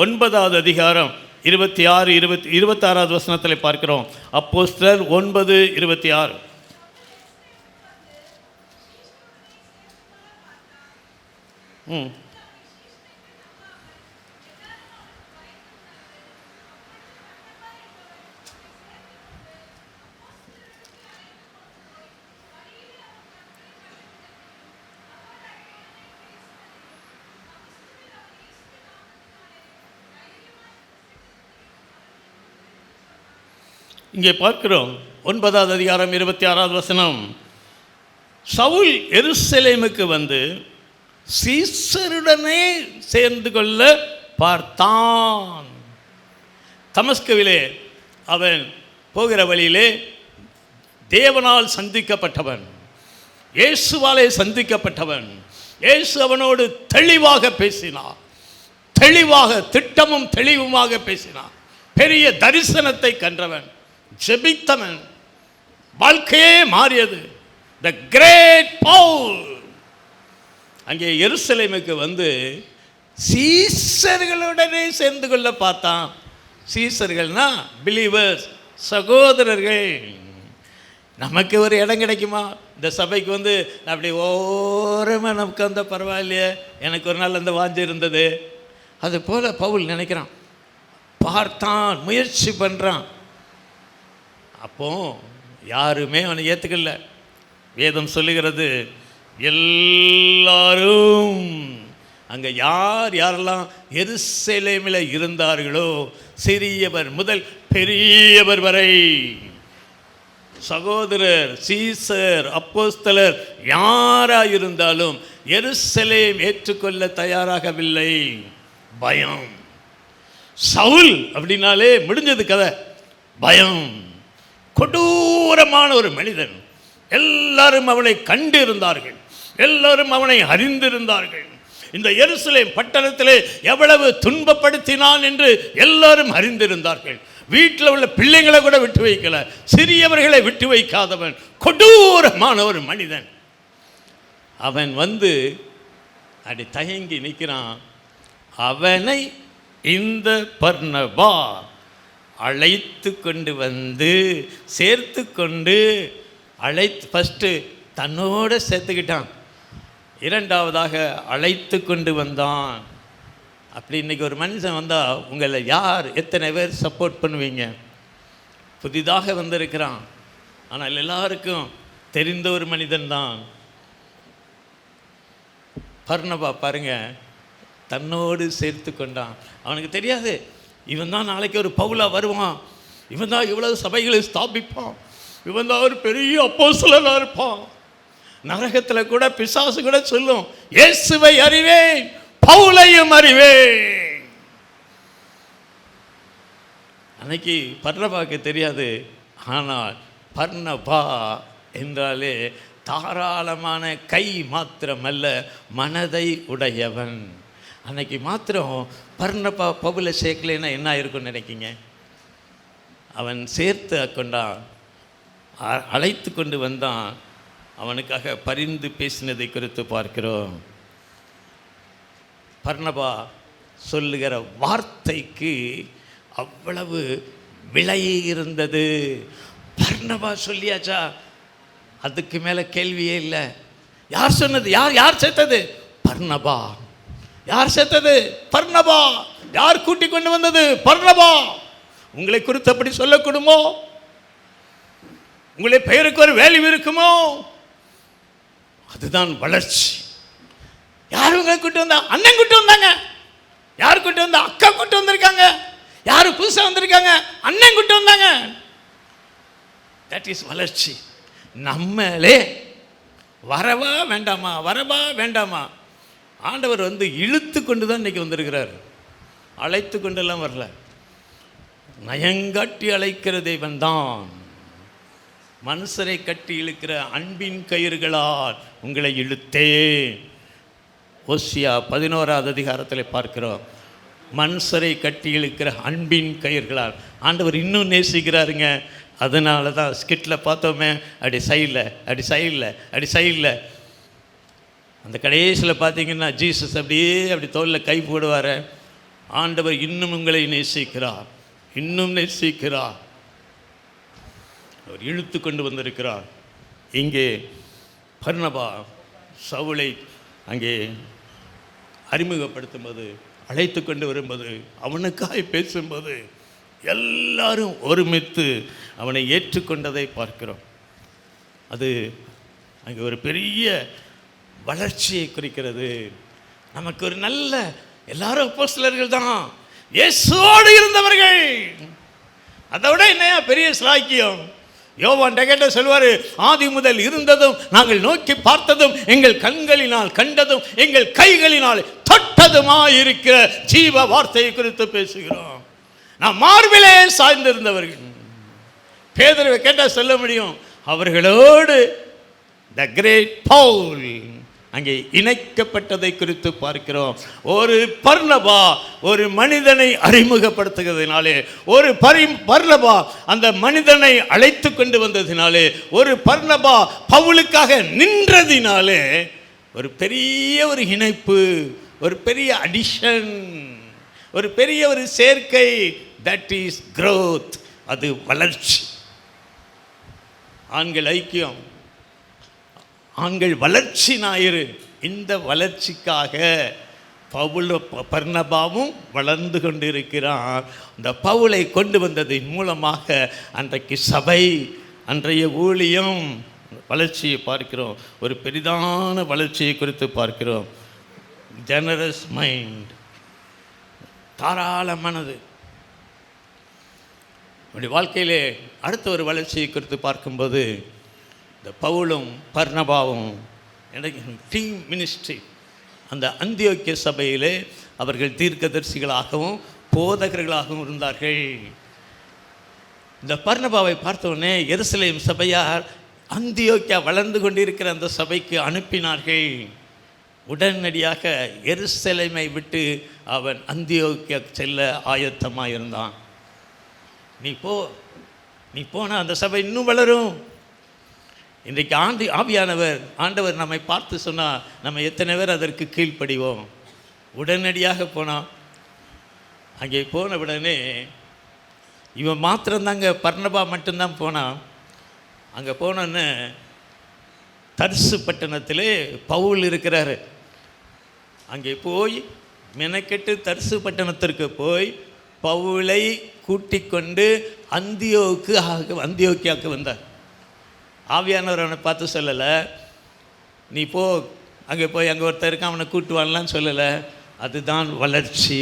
9வது அதிகாரம் 26 வசனத்தில் பார்க்கிறோம். அப்போஸ்தலர் 9:26. இங்கே பார்க்கிறோம் 9வது அதிகாரம் 26வது வசனம். சவுல் எருசலேமுக்கு வந்து சீசருடனே சேர்ந்து கொள்ள பார்த்தான். தமஸ்குவிலே அவன் போகிற வழியிலே தேவனால் சந்திக்கப்பட்டவன், இயேசுவாலே சந்திக்கப்பட்டவன். இயேசு அவனோடு தெளிவாக பேசினார், தெளிவாக திட்டமும் தெளிவுமாக பேசினார். பெரிய தரிசனத்தை கண்டவன், ஜெபித்தவன், வாழ்க்கையே மாறியது. த கிரேட் பவுல் அங்கே எருசலேமுக்கு வந்து சீசர்களுடனே சேர்ந்து கொள்ள பார்த்தான். சீசர்கள்னா பிலீவர்ஸ், சகோதரர்கள். நமக்கு ஒரு இடம் கிடைக்குமா? இந்த சபைக்கு வந்து அப்படி ஓரமாக நமக்கு வந்த பரவாயில்லையே, எனக்கு ஒரு நாள் அந்த வாஞ்சி இருந்தது. அது போல் பவுல் நினைக்கிறான். பார்த்தான், முயற்சி பண்ணுறான். அப்போ யாருமே அவனை ஏற்றுக்கல. வேதம் சொல்லுகிறது, எல்லாரும் அங்கே யாரெல்லாம் எருசலேமில் இருந்தார்களோ, சிறியவர் முதல் பெரியவர் வரை, சகோதரர், சீசர், அப்போஸ்தலர் யாராக இருந்தாலும் எருசலேம் ஏற்றுக்கொள்ள தயாராகவில்லை. பயம். சவுல் அப்படின்னாலே முடிஞ்சது கதை. பயம். கொடூரமான ஒரு மனிதன். எல்லாரும் அவனை கண்டு இருந்தார்கள், எல்லாரும் அவனை அறிந்திருந்தார்கள். இந்த எருசலேம் பட்டணத்திலே எவ்வளவு துன்பப்படுத்தினான் என்று எல்லாரும் அறிந்திருந்தார்கள். வீட்டில் உள்ள பிள்ளைங்களை கூட விட்டு வைக்கல, சிறியவர்களை விட்டு வைக்காதவன், கொடூரமான ஒரு மனிதன். அவன் வந்து அப்படி தயங்கி நிற்கிறான். அவனை இந்த பர்னபா அழைத்து கொண்டு வந்து சேர்த்து கொண்டு ஃபஸ்ட்டு தன்னோட சேர்த்துக்கிட்டான், இரண்டாவதாக அழைத்து கொண்டு வந்தான். அப்படி இன்றைக்கி ஒரு மனுஷன் வந்தால் உங்களை யார், எத்தனை பேர் சப்போர்ட் பண்ணுவீங்க? புதிதாக வந்திருக்கிறான், ஆனால் எல்லாருக்கும் தெரிந்த ஒரு மனிதன்தான். பர்னபா பாருங்க, தன்னோடு சேர்த்து கொண்டான். அவனுக்கு தெரியாது இவன் தான் நாளைக்கு ஒரு பவுலா வருவான், இவன் தான் இவ்வளவு சபைகளை ஸ்தாபிப்பான், இவன் தான் ஒரு பெரிய அப்போஸ்தலனாக இருப்பான். நரகத்தில் கூட பிசாசு கூட சொல்லும், இயேசுவை அறிவேன், பவுலையும் அறிவேன். அன்னைக்கு பர்னபாவுக்கு தெரியாது. ஆனால் பர்னபா என்றாலே தாராளமான கை மாத்திரமல்ல, மனதை உடையவன். அன்னைக்கு மாத்திரம் பர்னபா பவுலை சேர்க்கலைன்னா என்ன இருக்குன்னு நினைக்கிங்க? அவன் சேர்த்து கொண்டான், அழைத்து கொண்டு வந்தான். அவனுக்காக பரிந்து பேசினதை குறித்து பார்க்கிறோம். பர்னபா சொல்லுகிற வார்த்தைக்கு அவ்வளவு விலை இருந்தது. பர்னபா சொல்லியாச்சா, அதுக்கு மேலே கேள்வியே இல்லை. யார் சொன்னது? யார் சேர்த்தது? பர்னபா. யார் சேர்த்தது? பர்னபா. யார் கூட்டி கொண்டு வந்தது? பர்னபா. உங்களை குறித்து அப்படி சொல்லக்கூடுமோ? உங்களை பெயருக்கு ஒரு வேல்யூ இருக்குமோ? அதுதான் வளர்ச்சி. யார் உங்களை கூட்டு வந்தா? அண்ணன் கூட்டு வந்தாங்க. யார் கூட்டு வந்தா? அக்கா கூட்டு வந்திருக்காங்க. யார் புதுசாக வந்திருக்காங்க? அண்ணன் கூட்டு வந்தாங்க. தட் இஸ் வளர்ச்சி. நம்மளே வரவா வேண்டாமா, வரவா வேண்டாமா? ஆண்டவர் வந்து இழுத்து கொண்டு தான் இன்றைக்கி வந்திருக்கிறார், அழைத்து கொண்டெல்லாம் வரல. நயங்காட்டி அழைக்கிற தெய்வன் தான். மனுஷரை கட்டி இழுக்கிற அன்பின் கயிறுகளால் உங்களை இழுத்தேன். ஓசியா 11வது அதிகாரத்தில் பார்க்கிறோம். மனுஷரை கட்டி இழுக்கிற அன்பின் கயிறுகளால் ஆண்டவர் இன்னும் நேசிக்கிறாருங்க. அதனால தான் ஸ்கிட்டில் பார்த்தோமே, அப்படி சைடில் அந்த கடைசியில் பார்த்தீங்கன்னா ஜீசஸ் அப்படி தோளில் கை போடுவார். ஆண்டவர் இன்னும் உங்களை நேசிக்கிறார், இன்னும் நேசிக்கிறார். அவர் இழுத்து கொண்டு வந்திருக்கிறார். இங்கே பர்னபா சவுலை அங்கே அறிமுகப்படுத்தும்போது, அழைத்து கொண்டு வரும்போது, அவனுக்காக பேசும்போது எல்லாரும் ஒருமித்து அவனை ஏற்றுக்கொண்டதை பார்க்கிறோம். அது அங்கே ஒரு பெரிய வளர்ச்சியை குறிக்கிறது. நமக்கு ஒரு நல்ல, எல்லாரும் அப்போஸ்தலர்கள் தான், இயேசுவோடு இருந்தவர்கள். அதை விட என்னையா பெரிய ஸ்லாக்கியம்? யோவான் கேட்ட சொல்வார், ஆதி முதல் இருந்ததும் நாங்கள் நோக்கி பார்த்ததும் எங்கள் கண்களினால் கண்டதும் எங்கள் கைகளினால் தொட்டதுமாயிருக்கிற ஜீவ வார்த்தையை குறித்து பேசுகிறோம். நான் மார்பிலே சாய்ந்திருந்தவர்கள். பேதுருவை கேட்டால் சொல்ல முடியும், அவர்களோடு த கிரேட் பவுல் அங்கே இணைக்கப்பட்டதை குறித்து பார்க்கிறோம். ஒரு பர்னபா ஒரு மனிதனை அறிமுகப்படுத்துகிறதுனாலே, ஒரு பர்னபா அந்த மனிதனை அழைத்து கொண்டு வந்ததினாலே, ஒரு பர்னபா பவுலுக்காக நின்றதினாலே ஒரு பெரிய ஒரு இணைப்பு, ஒரு பெரிய அடிஷன், ஒரு பெரிய ஒரு சேர்க்கை. That is growth. அது வளர்ச்சி. ஆண்கள் ஐக்கியம், ஆண்கள் வளர்ச்சி ஞாயிறு. இந்த வளர்ச்சிக்காக பர்னபாவும் வளர்ந்து கொண்டு இருக்கிறான். அந்த பவுலை கொண்டு வந்ததின் மூலமாக அன்றைக்கு சபை, அன்றைய ஊழியம் வளர்ச்சியை பார்க்கிறோம். ஒரு பெரிதான வளர்ச்சியை குறித்து பார்க்கிறோம். ஜெனரஸ் மைண்ட், தாராள மனது. நம்முடைய வாழ்க்கையிலே அடுத்த ஒரு வளர்ச்சியை குறித்து பார்க்கும்போது, இந்த பவுலும் பர்னபாவும் டீம் மினிஸ்ட்ரி, அந்த அந்தியோக்கிய சபையிலே அவர்கள் தீர்க்கதரிசிகளாகவும் போதகர்களாகவும் இருந்தார்கள். இந்த பர்னபாவை பார்த்தோடனே எருசலேம் சபையார் அந்தியோக்கியா வளர்ந்து கொண்டிருக்கிற அந்த சபைக்கு அனுப்பினார்கள். உடனடியாக எருசலேமை விட்டு அவன் அந்தியோக்கியா செல்ல ஆயத்தமாக இருந்தான். நீ போனால் அந்த சபை இன்னும் வளரும். இன்றைக்கு ஆண்டவர் நம்மை பார்த்து சொன்னால் நம்ம எத்தனை பேர் அதற்கு கீழ்ப்படிவோம்? உடனடியாக போனான். அங்கே போன உடனே இவன் மாத்திரம்தாங்க, பர்னபா மட்டும்தான் போனான். அங்கே போனோன்னு தர்சு பட்டணத்திலே பவுல் இருக்கிறாரு. அங்கே போய் மெனக்கெட்டு தர்சு பட்டணத்திற்கு போய் பவுலை கூட்டிக் கொண்டு அந்தியோக்கியாவுக்கு வந்தார். ஆவியானவர் அவனை பார்த்து சொல்லலை, நீ போ அங்கே போய் அங்கே ஒருத்தர் இருக்கான் அவனை கூட்டுவான்லாம் சொல்லலை. அதுதான் வளர்ச்சி.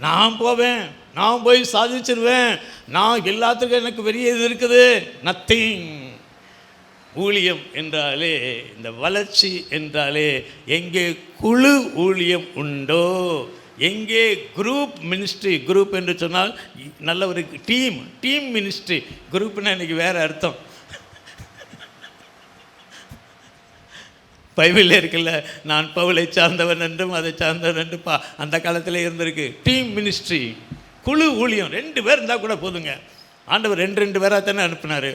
நான் போவேன், நான் போய் சாதிச்சிருவேன், நான் எல்லாத்துக்கும் எனக்கு பெரிய இது இருக்குது, நத்திங். ஊழியம் என்றாலே, இந்த வளர்ச்சி என்றாலே, எங்கே குழு ஊழியம் உண்டோ, எங்கே குரூப் மினிஸ்ட்ரி, குரூப் என்று சொன்னால் நல்ல ஒரு டீம் மினிஸ்ட்ரி. குரூப்னா இன்றைக்கி வேறு அர்த்தம். பைபிளில் இருக்குல்ல, நான் பவுலை சார்ந்தவன் என்றும் அதை சார்ந்தவன் என்று அந்த காலத்தில் இருந்திருக்கு. டீம் மினிஸ்ட்ரி, குழு ஊழியம். 2 பேர் இருந்தால் கூட போதுங்க. ஆண்டவர் 2 பேராக தானே அனுப்பினார்.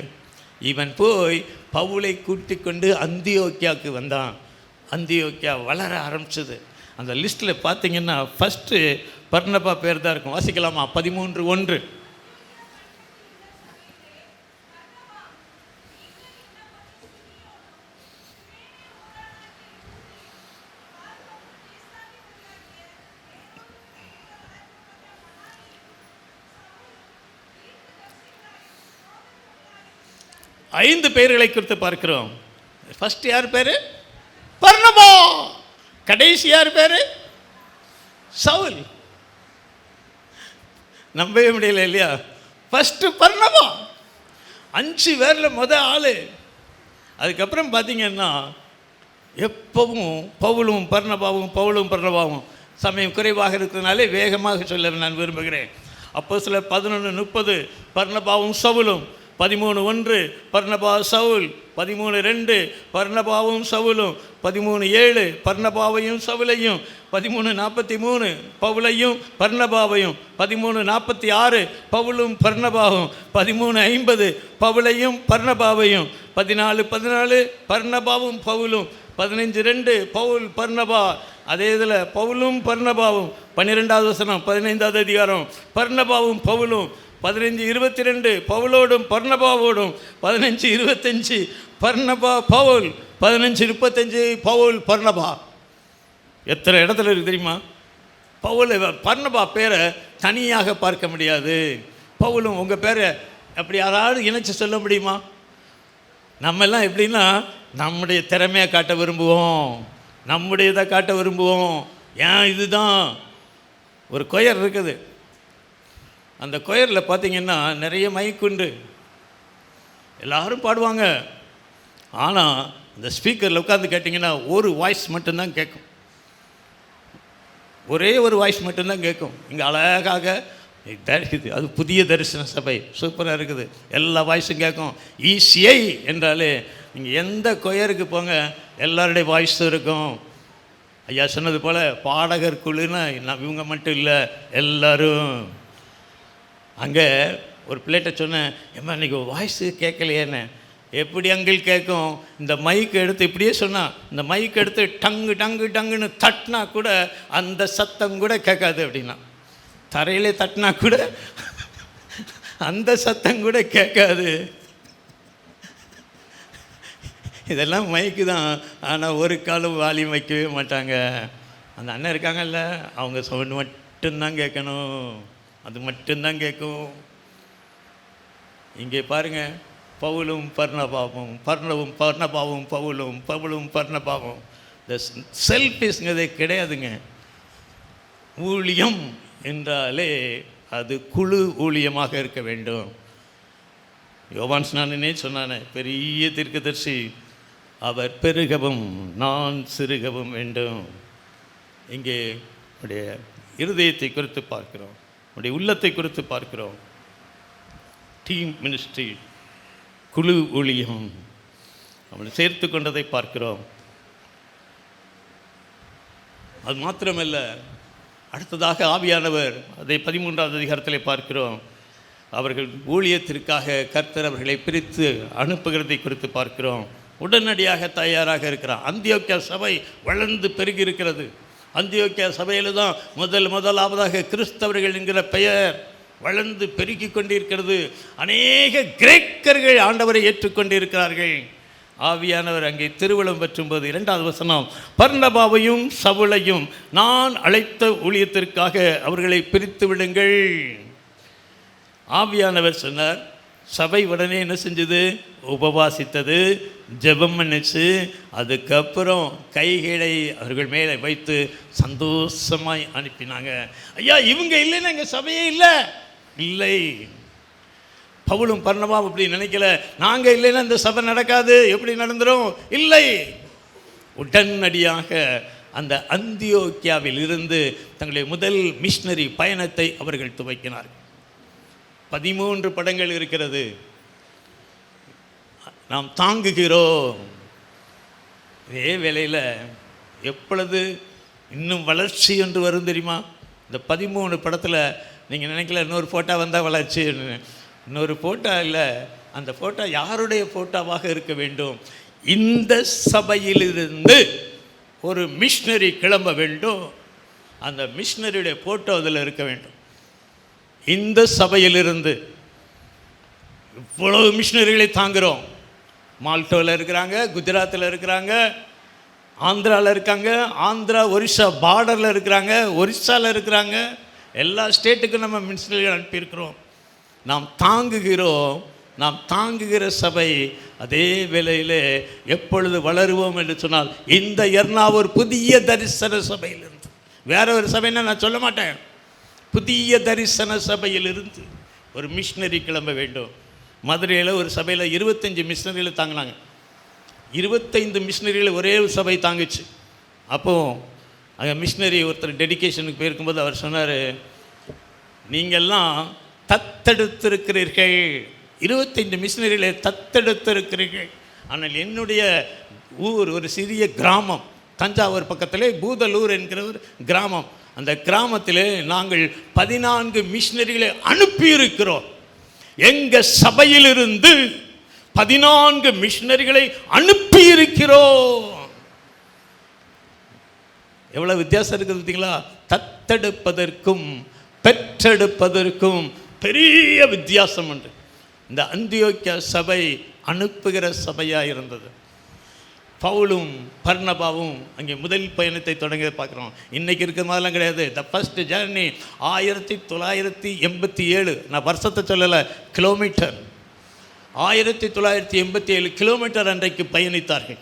இவன் போய் பவுலை கூட்டி கொண்டு அந்தியோக்கியாவுக்கு வந்தான். அந்தியோக்கியா வளர ஆரம்பிச்சது. அந்த லிஸ்ட்டில் பார்த்தீங்கன்னா ஃபஸ்ட்டு பர்னபா பேர் தான் இருக்கும். வாசிக்கலாமா? 13:1. ஐந்து பெயர்களை குறித்து பார்க்கிறோம். ஃபர்ஸ்ட் யார் பேர்? பர்னபா. கடைசி யார் பேர்? சவுல். நம்பவே முடியல இல்லையா? ஃபர்ஸ்ட் பர்னபா, 5 பேரில் ஆள். அதுக்கப்புறம் பார்த்தீங்கன்னா எப்பவும் பவுலும் பர்னபாவும் சமயம் குறைவாக இருக்கிறதுனாலே வேகமாக சொல்ல நான் விரும்புகிறேன். அப்போஸ்தலர் 11:30 பர்னபாவும் சவுலும், 13:1 பர்னபா சவுல், 13:2 பர்னபாவும் சவுலும், 13:7 பர்னபாவையும் சவுலையும், 13:43 பவுலையும் பர்னபாவையும், 13:46 பவுலும் பர்னபாவும், 13:50 பவுலையும் பர்னபாவையும், 14:14 பர்னபாவும் பவுலும், 15:2 பவுல் பர்னபா. அதே இதில் பவுலும் பர்னபாவும் 12வது வசனம் 15வது அதிகாரம் பர்னபாவும் பவுலும், 15:22 பவுலோடும் பர்னபாவோடும், 15:25 பர்னபா பவுல், 15:35 பவுல் பர்னபா. எத்தனை இடத்துல இருக்கு தெரியுமா? பவுல் பர்னபா பேரை தனியாக பார்க்க முடியாது. பவுலும் உங்கள் பேரை அப்படி யாராவது இணைச்சி சொல்ல முடியுமா? நம்மெல்லாம் எப்படின்னா நம்முடைய திறமையை காட்ட விரும்புவோம், நம்முடையதை காட்ட விரும்புவோம். ஏன் இதுதான் ஒரு கொயர் இருக்குது. அந்த கொயரில் பார்த்திங்கன்னா நிறைய மைக்குண்டு, எல்லோரும் பாடுவாங்க. ஆனால் அந்த ஸ்பீக்கரில் உட்காந்து கேட்டிங்கன்னா ஒரு வாய்ஸ் மட்டும்தான் கேட்கும், ஒரே ஒரு வாய்ஸ் மட்டும்தான் கேட்கும். இங்கே அழகாக இருக்குது, அது புதிய தரிசன சபை, சூப்பராக இருக்குது, எல்லா வாய்ஸும் கேட்கும். ஈஸியை என்றாலே நீங்கள் எந்த கொயருக்கு போங்க எல்லாருடைய வாய்ஸும் இருக்கும். ஐயா சொன்னது போல் பாடகர் குழுன்னா இவங்க மட்டும் இல்லை, எல்லோரும். அங்கே ஒரு பிள்ளைகிட்ட சொன்னேன், ஏம்மா இன்றைக்கி வாய்ஸு கேட்கலையேன்னு. எப்படி அங்கிள் கேட்கும்? இந்த மைக்கு எடுத்து இப்படியே சொன்னால், இந்த மைக்கு எடுத்து டங்கு டங்கு டங்குன்னு தட்டினா கூட அந்த சத்தம் கூட கேட்காது அப்படின்னா. தரையிலே தட்டினா கூட அந்த சத்தம் கூட கேட்காது. இதெல்லாம் மைக்கு தான். ஆனால் ஒரு காலம் வால்யூம் வைக்கவே மாட்டாங்க. அந்த அண்ணன் இருக்காங்கல்ல, அவங்க சவுண்ட் மட்டும்தான் கேட்கணும், அது மட்டும்தான் கேட்கும். இங்கே பாருங்கள், பவுலும் பர்னபாவும், பர்னபாவும் பவுலும், பவுலும் பர்னபாவும். இந்த செல்ஃபிஷ்ங்கிறதே கிடையாதுங்க. ஊழியம் என்றாலே அது குழு ஊழியமாக இருக்க வேண்டும். யோவான் ஸ்நானனே சொன்னானே, பெரிய தீர்க்கதரிசி, அவர் பெருகவும் நான் சிறுகவும் வேண்டும். இங்கே உடைய இருதயத்தை குறித்து பார்க்கிறோம், உடைய உள்ளத்தை குறித்து பார்க்கிறோம். டீம் மினிஸ்ட்ரி, குழு ஊழியம் அவனை சேர்த்து கொண்டதை பார்க்கிறோம். அது மாத்திரமல்ல, அடுத்ததாக ஆவியானவர், அதை 13வது அதிகாரத்திலே பார்க்கிறோம். அவர்கள் ஊழியத்திற்காக கர்த்தர் அவர்களை பிரித்து அனுப்புகிறதை குறித்து பார்க்கிறோம். உடனடியாக தயாராக இருக்கிறான். அந்தியோக்கியா சபை வளர்ந்து பெருகி இருக்கிறது. அந்தியோக்கியா சபையில் தான் முதலாவதாக கிறிஸ்தவர்கள் என்கிற பெயர் வளர்ந்து பெருகி கொண்டிருக்கிறது. அநேக கிரேக்கர்கள் ஆண்டவரை ஏற்றுக்கொண்டிருக்கிறார்கள். ஆவியானவர் அங்கே திருவிழம் பெற்றும்போது 2வது வசனம், பர்னபாவையும் சவுலையும் நான் அழைத்த ஊழியத்திற்காக அவர்களை பிரித்து விடுங்கள். ஆவியானவர் சொன்னார். சபை உடனே என்ன செஞ்சது? உபவாசித்தது, ஜெபம் பண்ணிச்சு. அதுக்கப்புறம் கைகளை அவர்கள் மேலே வைத்து சந்தோஷமாய் அனுப்பினாங்க. ஐயா, இவங்க இல்லைன்னா எங்கள் சபையே இல்லை. பவுலும் பர்னபாவும் அப்படி நினைக்கல. நாங்கள் இல்லைன்னா இந்த சபை நடக்காது, எப்படி நடந்துடும்? இல்லை. உடனடியாக அந்த அந்தியோக்கியாவில் இருந்து தங்களுடைய முதல் மிஷனரி பயணத்தை அவர்கள் துவக்கினார்கள். 13 படங்கள் இருக்கிறது. நாம் தாங்குகிறோம். இதே வேளையில் எப்பொழுது இன்னும் வளர்ச்சி என்று வரும் தெரியுமா? இந்த 13 படத்தில் நீங்கள் நினைக்கல இன்னொரு ஃபோட்டோ வந்தால் வளர்ச்சி, இன்னொரு ஃபோட்டோ இல்லை. அந்த ஃபோட்டோ யாருடைய ஃபோட்டோவாக இருக்க வேண்டும்? இந்த சபையிலிருந்து ஒரு மிஷனரி கிளம்ப வேண்டும். அந்த மிஷனரியுடைய ஃபோட்டோ அதில் இருக்க வேண்டும். இந்த சபையிலிருந்து இவ்வளவு மிஷனரிகளை தாங்குகிறோம். மால்டோவில் இருக்கிறாங்க, குஜராத்தில் இருக்கிறாங்க, ஆந்திராவில் இருக்காங்க, ஆந்திரா ஒரிசா பார்டரில் இருக்கிறாங்க, ஒரிசாவில் இருக்கிறாங்க. எல்லா ஸ்டேட்டுக்கும் நம்ம மிஷனரிகள் அனுப்பியிருக்கிறோம். நாம் தாங்குகிறோம். நாம் தாங்குகிற சபை. அதே வேளையில் எப்பொழுது வளருவோம் என்று சொன்னால், இந்த எர்ணாவூர் புதிய தரிசன சபையிலிருந்து, வேற ஒரு சபைன்னா நான் சொல்ல மாட்டேன், புதிய தரிசன சபையிலிருந்து ஒரு மிஷனரி கிளம்ப வேண்டும். மதுரையில் ஒரு சபையில் 25 மிஷனரிகளை தாங்கினாங்க. 25 மிஷனரிகளை ஒரே ஒரு சபை தாங்குச்சு. அப்போது அங்கே மிஷனரி ஒருத்தர் டெடிக்கேஷனுக்கு போயிருக்கும்போது அவர் சொன்னார், நீங்கள்லாம் தத்தெடுத்திருக்கிறீர்கள், 25 மிஷனரிகளை தத்தெடுத்திருக்கிறீர்கள். ஆனால் என்னுடைய ஊர் ஒரு சிறிய கிராமம், தஞ்சாவூர் பக்கத்திலே பூதலூர் என்கிற ஒரு கிராமம். அந்த கிராமத்தில் நாங்கள் 14 மிஷனரிகளை அனுப்பியிருக்கிறோம். எங்கள் சபையிலிருந்து 14 மிஷனரிகளை அனுப்பியிருக்கிறோம். எவ்வளோ வித்தியாசம் இருக்குது பார்த்தீங்களா? தத்தெடுப்பதற்கும் பெற்றெடுப்பதற்கும் பெரிய வித்தியாசம் உண்டு. இந்த அந்தியோக்கியா சபை அனுப்புகிற சபையாக இருந்தது. பவுலும் பர்னபாவும் அங்கே முதல் பயணத்தை தொடங்கி பார்க்குறோம். இன்றைக்கி இருக்கிற மாதிரிலாம் கிடையாது. The first journey 1987. நான் வருஷத்தை சொல்லலை, கிலோமீட்டர். 1987 கிலோமீட்டர் அன்றைக்கு பயணித்தார்கள்.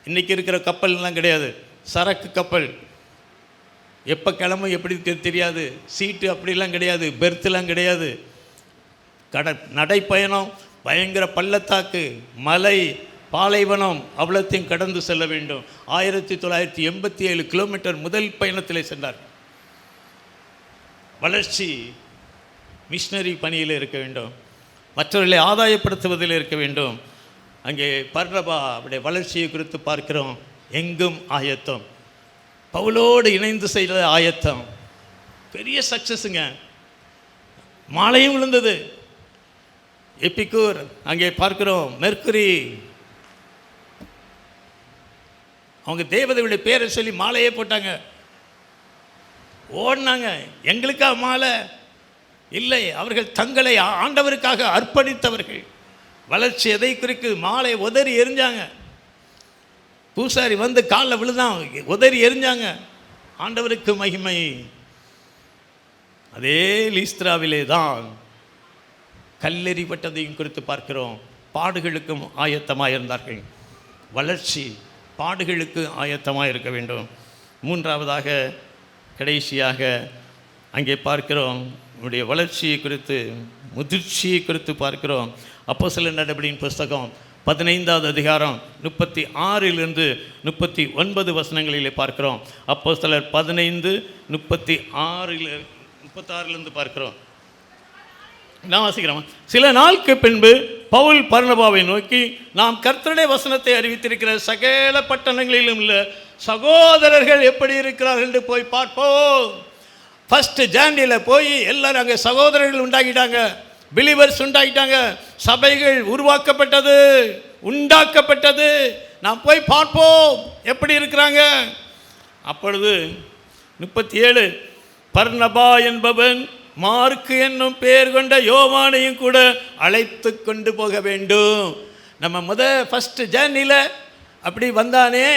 இன்றைக்கி இருக்கிற கப்பல்லாம் கிடையாது, சரக்கு கப்பல். எப்போ கிளம்பும் எப்படி தெரியாது, சீட்டு அப்படிலாம் கிடையாது, பெர்த்லாம் கிடையாது. நடைப்பயணம், பயங்கர பள்ளத்தாக்கு, மலை, பாலைவனம், அவ்வளோத்தையும் கடந்து செல்ல வேண்டும். 1987 கிலோமீட்டர் முதல் பயணத்தில் சென்றார். வளர்ச்சி மிஷனரி பணியில் இருக்க வேண்டும், மற்றவர்களை ஆதாயப்படுத்துவதில் இருக்க வேண்டும். அங்கே பர்னபா அவருடைய வளர்ச்சியை குறித்து பார்க்கிறோம். எங்கும் ஆயத்தம், பவுலோடு இணைந்து செய்த ஆயத்தம், பெரிய சக்ஸஸுங்க. மாலையும் விழுந்தது. எபிக்கூர் அங்கே பார்க்கிறோம். மெர்க்குரி, அவங்க தேவதையுடைய பேரை சொல்லி மாலையே போட்டாங்க, ஓடினாங்க. எங்களுக்கா மாலை இல்லை, அவர்கள் தங்களை ஆண்டவருக்காக அர்ப்பணித்தவர்கள். வளர்ச்சி எதை குறிக்குது? மாலை உதறி எரிஞ்சாங்க. பூசாரி வந்து காலில் விழுதான், உதறி எரிஞ்சாங்க. ஆண்டவருக்கு மகிமை. அதே லீஸ்திராவிலே தான் கல்லெறிப்பட்டதையும் குறித்து பார்க்கிறோம். பாடுகளுக்கும் ஆயத்தமாக இருந்தார்கள். வளர்ச்சி பாடுகளுக்கு ஆயத்தமாக இருக்க வேண்டும். மூன்றாவதாக கடைசியாக அங்கே பார்க்கிறோம் உடைய வளர்ச்சியை குறித்து, முதிர்ச்சியை குறித்து பார்க்கிறோம். அப்போஸ்தலர் நடபடியின் புஸ்தகம் 15வது அதிகாரம் 36 to 39 வசனங்களிலே பார்க்கிறோம். அப்போஸ்தலர் 15:36 பார்க்கிறோம். நான் வாசிக்கிறோம். சில நாளுக்கு பின்பு பவுல் பர்னபாவை நோக்கி, நாம் கர்த்தருடைய வசனத்தை அறிவித்திருக்கிற சகல பட்டணங்களிலும் உள்ள சகோதரர்கள் எப்படி இருக்கிறார்கள் என்று போய் பார்ப்போம். ஃபர்ஸ்ட் ஜாண்டியில் போய் எல்லாரும் அங்கே சகோதரர்கள் உண்டாக்கிட்டாங்க, பிலீவர்ஸ் உண்டாக்கிட்டாங்க, சபைகள் உண்டாக்கப்பட்டது. நாம் போய் பார்ப்போம் எப்படி இருக்கிறாங்க. அப்பொழுது 37, பர்னபா என்பவன் மார்க்கு என்னும் பெயர் கொண்ட யோவானையும் கூட அழைத்து கொண்டு போக வேண்டும். நம்ம ஃபர்ஸ்ட் ஜேர்னியில் அப்படி வந்தானே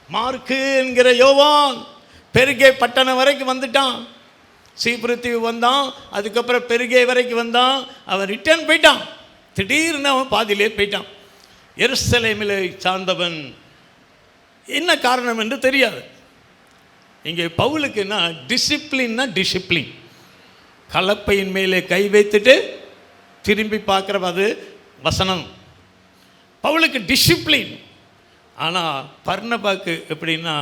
மார்க்கு என்கிற யோவான், பெருகே பட்டணம் வரைக்கும் வந்துட்டான், சீப்ரு வந்தான், அதுக்கப்புறம் பெருகே வரைக்கும் வந்தான். அவன் ரிட்டர்ன் போயிட்டான். திடீர்னு அவன் பாதியிலே போயிட்டான். எருசலேமில் சார்ந்தவன். என்ன காரணம் என்று தெரியாது. இங்கே பவுலுக்கு என்ன டிசிப்ளின், கலப்பையின் மேலே கை வைத்துட்டு திரும்பி பார்க்குற அது வசனம். பவுலுக்கு டிசிப்ளின். ஆனால் பர்னபாக்கு எப்படின்னா,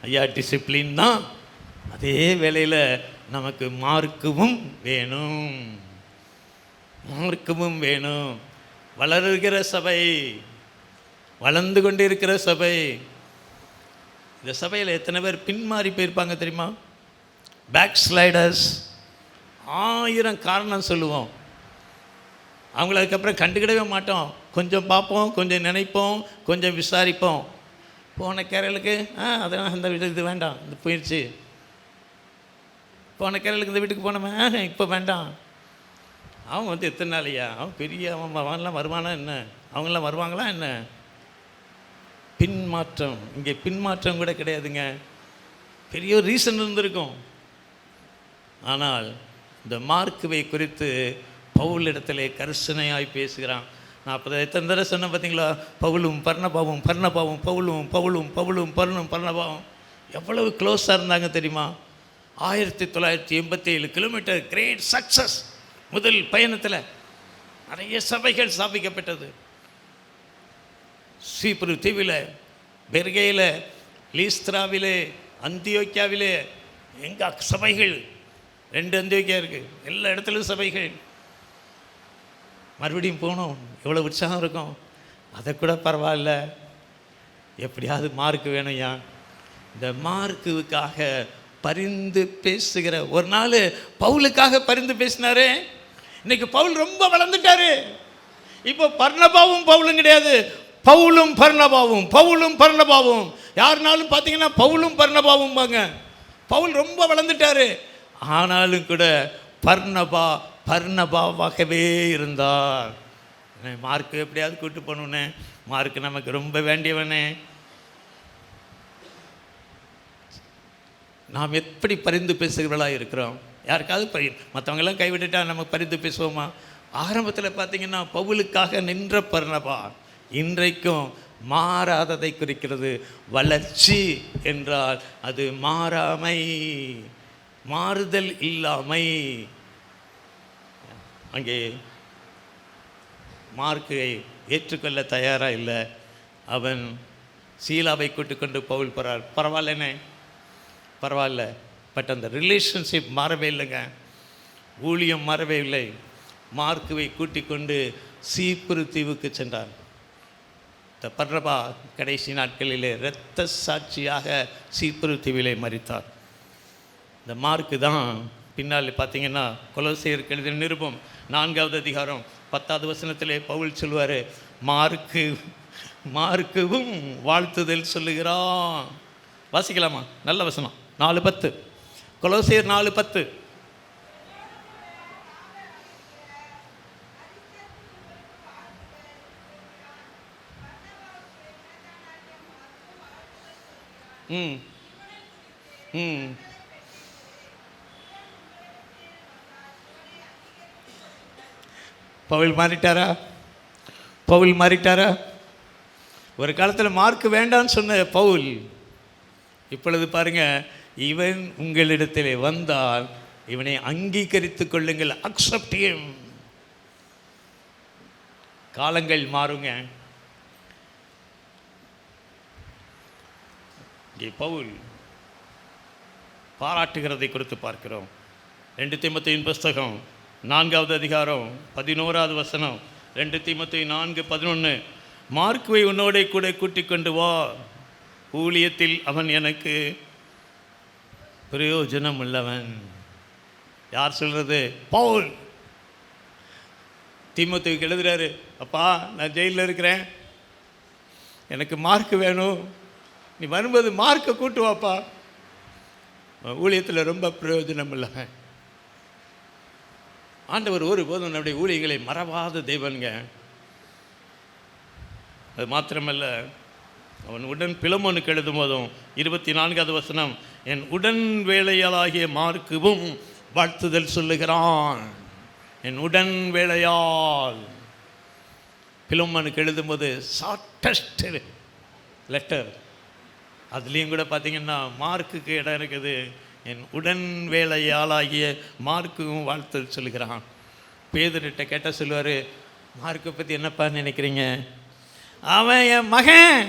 ஐயா டிசிப்ளின் தான், அதே வேளையில் நமக்கு மார்க்கவும் வேணும். வளருகிற சபை, வளர்ந்து கொண்டு இருக்கிற சபை. இந்த சபையில் எத்தனை பேர் பின்மாறி போயிருப்பாங்க தெரியுமா? Back sliders. 1000 காரணம் சொல்லுவோம். அவங்கள அதுக்கப்புறம் கண்டுக்கிடவே மாட்டோம். கொஞ்சம் பார்ப்போம், கொஞ்சம் நினைப்போம், கொஞ்சம் விசாரிப்போம். போன கேரளுக்கு அதெல்லாம் இந்த வீடு இது வேண்டாம், இது போயிடுச்சு. போன கேரளுக்கு இந்த வீட்டுக்கு போனோமே, இப்போ வேண்டாம். அவன் எத்தனை நாளையா, அவன் பெரிய அவன்லாம் வருவானா என்ன, அவங்களாம் வருவாங்களா என்ன? பின்மாற்றம். இங்கே பின்மாற்றம் கூட கிடையாதுங்க. பெரிய ஒரு ரீசன் இருந்திருக்கும். ஆனால் இந்த மார்க்குவை குறித்து பவுல் இடத்துல கரிசனையாய் பேசுகிறான். நான் அப்போ எத்தனை தடவை சொன்னேன் பார்த்தீங்களா? பவுலும் பர்னபாவும் எவ்வளவு க்ளோஸாக இருந்தாங்க தெரியுமா? 1987 கிலோமீட்டர் கிரேட் சக்ஸஸ். முதல் பயணத்தில் நிறைய சபைகள் ஸ்தாபிக்கப்பட்டது. சீப்ரு தீவில், பெர்கேயில், லீஸ்திராவிலே, அந்தியோக்கியாவிலே, எங்கள் சபைகள் 2 அந்தியோக்கியா இருக்குது. எல்லா இடத்துலையும் சபைகள். மறுபடியும் போகணும், எவ்வளோ உற்சாகம் இருக்கும். அதை கூட பரவாயில்ல, எப்படியாவது மார்க்கு வேணும்யா. இந்த மார்க்குக்காக பரிந்து பேசுகிற ஒரு நாள் பவுலுக்காக பரிந்து பேசினாரு. இன்னைக்கு பவுல் ரொம்ப வளர்ந்துட்டாரு. இப்போ பர்னபாவும் பவுலும் கிடையாது, பவுலும் பர்னபாவும். யாருனாலும் பார்த்தீங்கன்னா பவுலும் பர்னபாவும் பாங்க. பவுல் ரொம்ப வளர்ந்துட்டாரு. ஆனாலும் கூட பர்னபாவாகவே இருந்தார். மார்க்கு எப்படியாவது கூட்டு போகணுன்னே, மார்க்கு நமக்கு ரொம்ப வேண்டியவனே. நாம் எப்படி பரிந்து பேசுகிறவர்களாக இருக்கிறோம்? யாருக்காவது மற்றவங்கெல்லாம் கைவிட்டுட்டா நம்ம பரிந்து பேசுவோமா? ஆரம்பத்தில் பார்த்தீங்கன்னா பவுலுக்காக நின்ற பர்னபா இன்றைக்கும் மாறாததை குறிக்கிறது. வளர்ச்சி என்றால் அது மாறாமை, மாறுதல் இல்லாமை. அங்கே மார்க்கை ஏற்றுக்கொள்ள தயாராக இல்லை. அவன் சீலாவை கூட்டுக்கொண்டு பவுல் போகிறார். பரவாயில்ல, பட் அந்த ரிலேஷன்ஷிப் மாறவே இல்லைங்க, ஊழியம் மாறவே இல்லை. மார்க்குவை கூட்டிக் கொண்டு சீப்ரு தீவுக்கு சென்றார். இந்த பர்னபா கடைசி நாட்களிலே இரத்த சாட்சியாக சீப்ரு தீவிலே மரித்தார். இந்த மார்க்கு தான் பின்னால் பார்த்தீங்கன்னா கொலோசையருக்கு எழுதின நிருபம் 4வது அதிகாரம் 10வது வசனத்திலே பவுல் சொல்வார், மார்க்குவும் வாழ்த்துதல் சொல்லுகிறான். வாசிக்கலாமா? நல்ல வசனம். 4:10, கொலோசையர் 4:10. ம் பவுல் மாறிட்டாரா? பவுல் மாறிட்டாரா? ஒரு காலத்தில் மார்க் வேண்டான்னு சொன்ன பவுல் இப்பொழுது பாருங்க, இவன் உங்களிடத்தில் வந்தால் இவனை அங்கீகரித்துக் கொள்ளுங்கள், அக்செப்ட் ஹிம். காலங்கள் மாறுங்க. இங்கே பவுல் பாராட்டுகிறதை குறித்து பார்க்கிறோம். 2 தீமோத்தேயுவின் புஸ்தகம் 4வது அதிகாரம் 11வது வசனம். 2 தீமோத்தேயு 4:11. மார்க்குவை உன்னோடே கூட கூட்டிக் கொண்டு வா, ஊழியத்தில் அவன் எனக்கு பிரயோஜனம் உள்ளவன். யார் சொல்றது? பவுல் தீமோத்தேயுக்கு எழுதுறாரு, அப்பா நான் ஜெயிலில் இருக்கிறேன், எனக்கு மார்க் வேணும், நீ வரும்போது மார்க்கை கூட்டு வாப்பா, ஊழியத்தில் ரொம்ப பிரயோஜனம் உள்ளவன். ஆண்டவர் ஒருபோதும் நம்முடைய ஊழியங்களை மறவாத தெய்வனுங்க. அது மாத்திரமல்ல, அவன் உடன் பிலமோனுக்கு எழுதும் போதும் 24வது வசனம், என் உடன் வேலையாளாகிய மார்க்குவும் வாழ்த்துதல் சொல்லுகிறான். என் உடன் வேலையால் பிலமோனுக்கு எழுதும்போது ஷார்ட்டஸ்ட் லெட்டர். அதுலேயும் கூட பார்த்தீங்கன்னா மார்க்குக்கு இடம் இருக்குது. என் உடன் வேலையாளாகிய மார்க்குவும் வாழ்த்துதல் சொல்லுகிறான். பேதுருட்ட கேட்டால் சொல்லுவார், மார்க்கை பற்றி என்னப்பா நினைக்கிறீங்க? அவன் என் மகன்.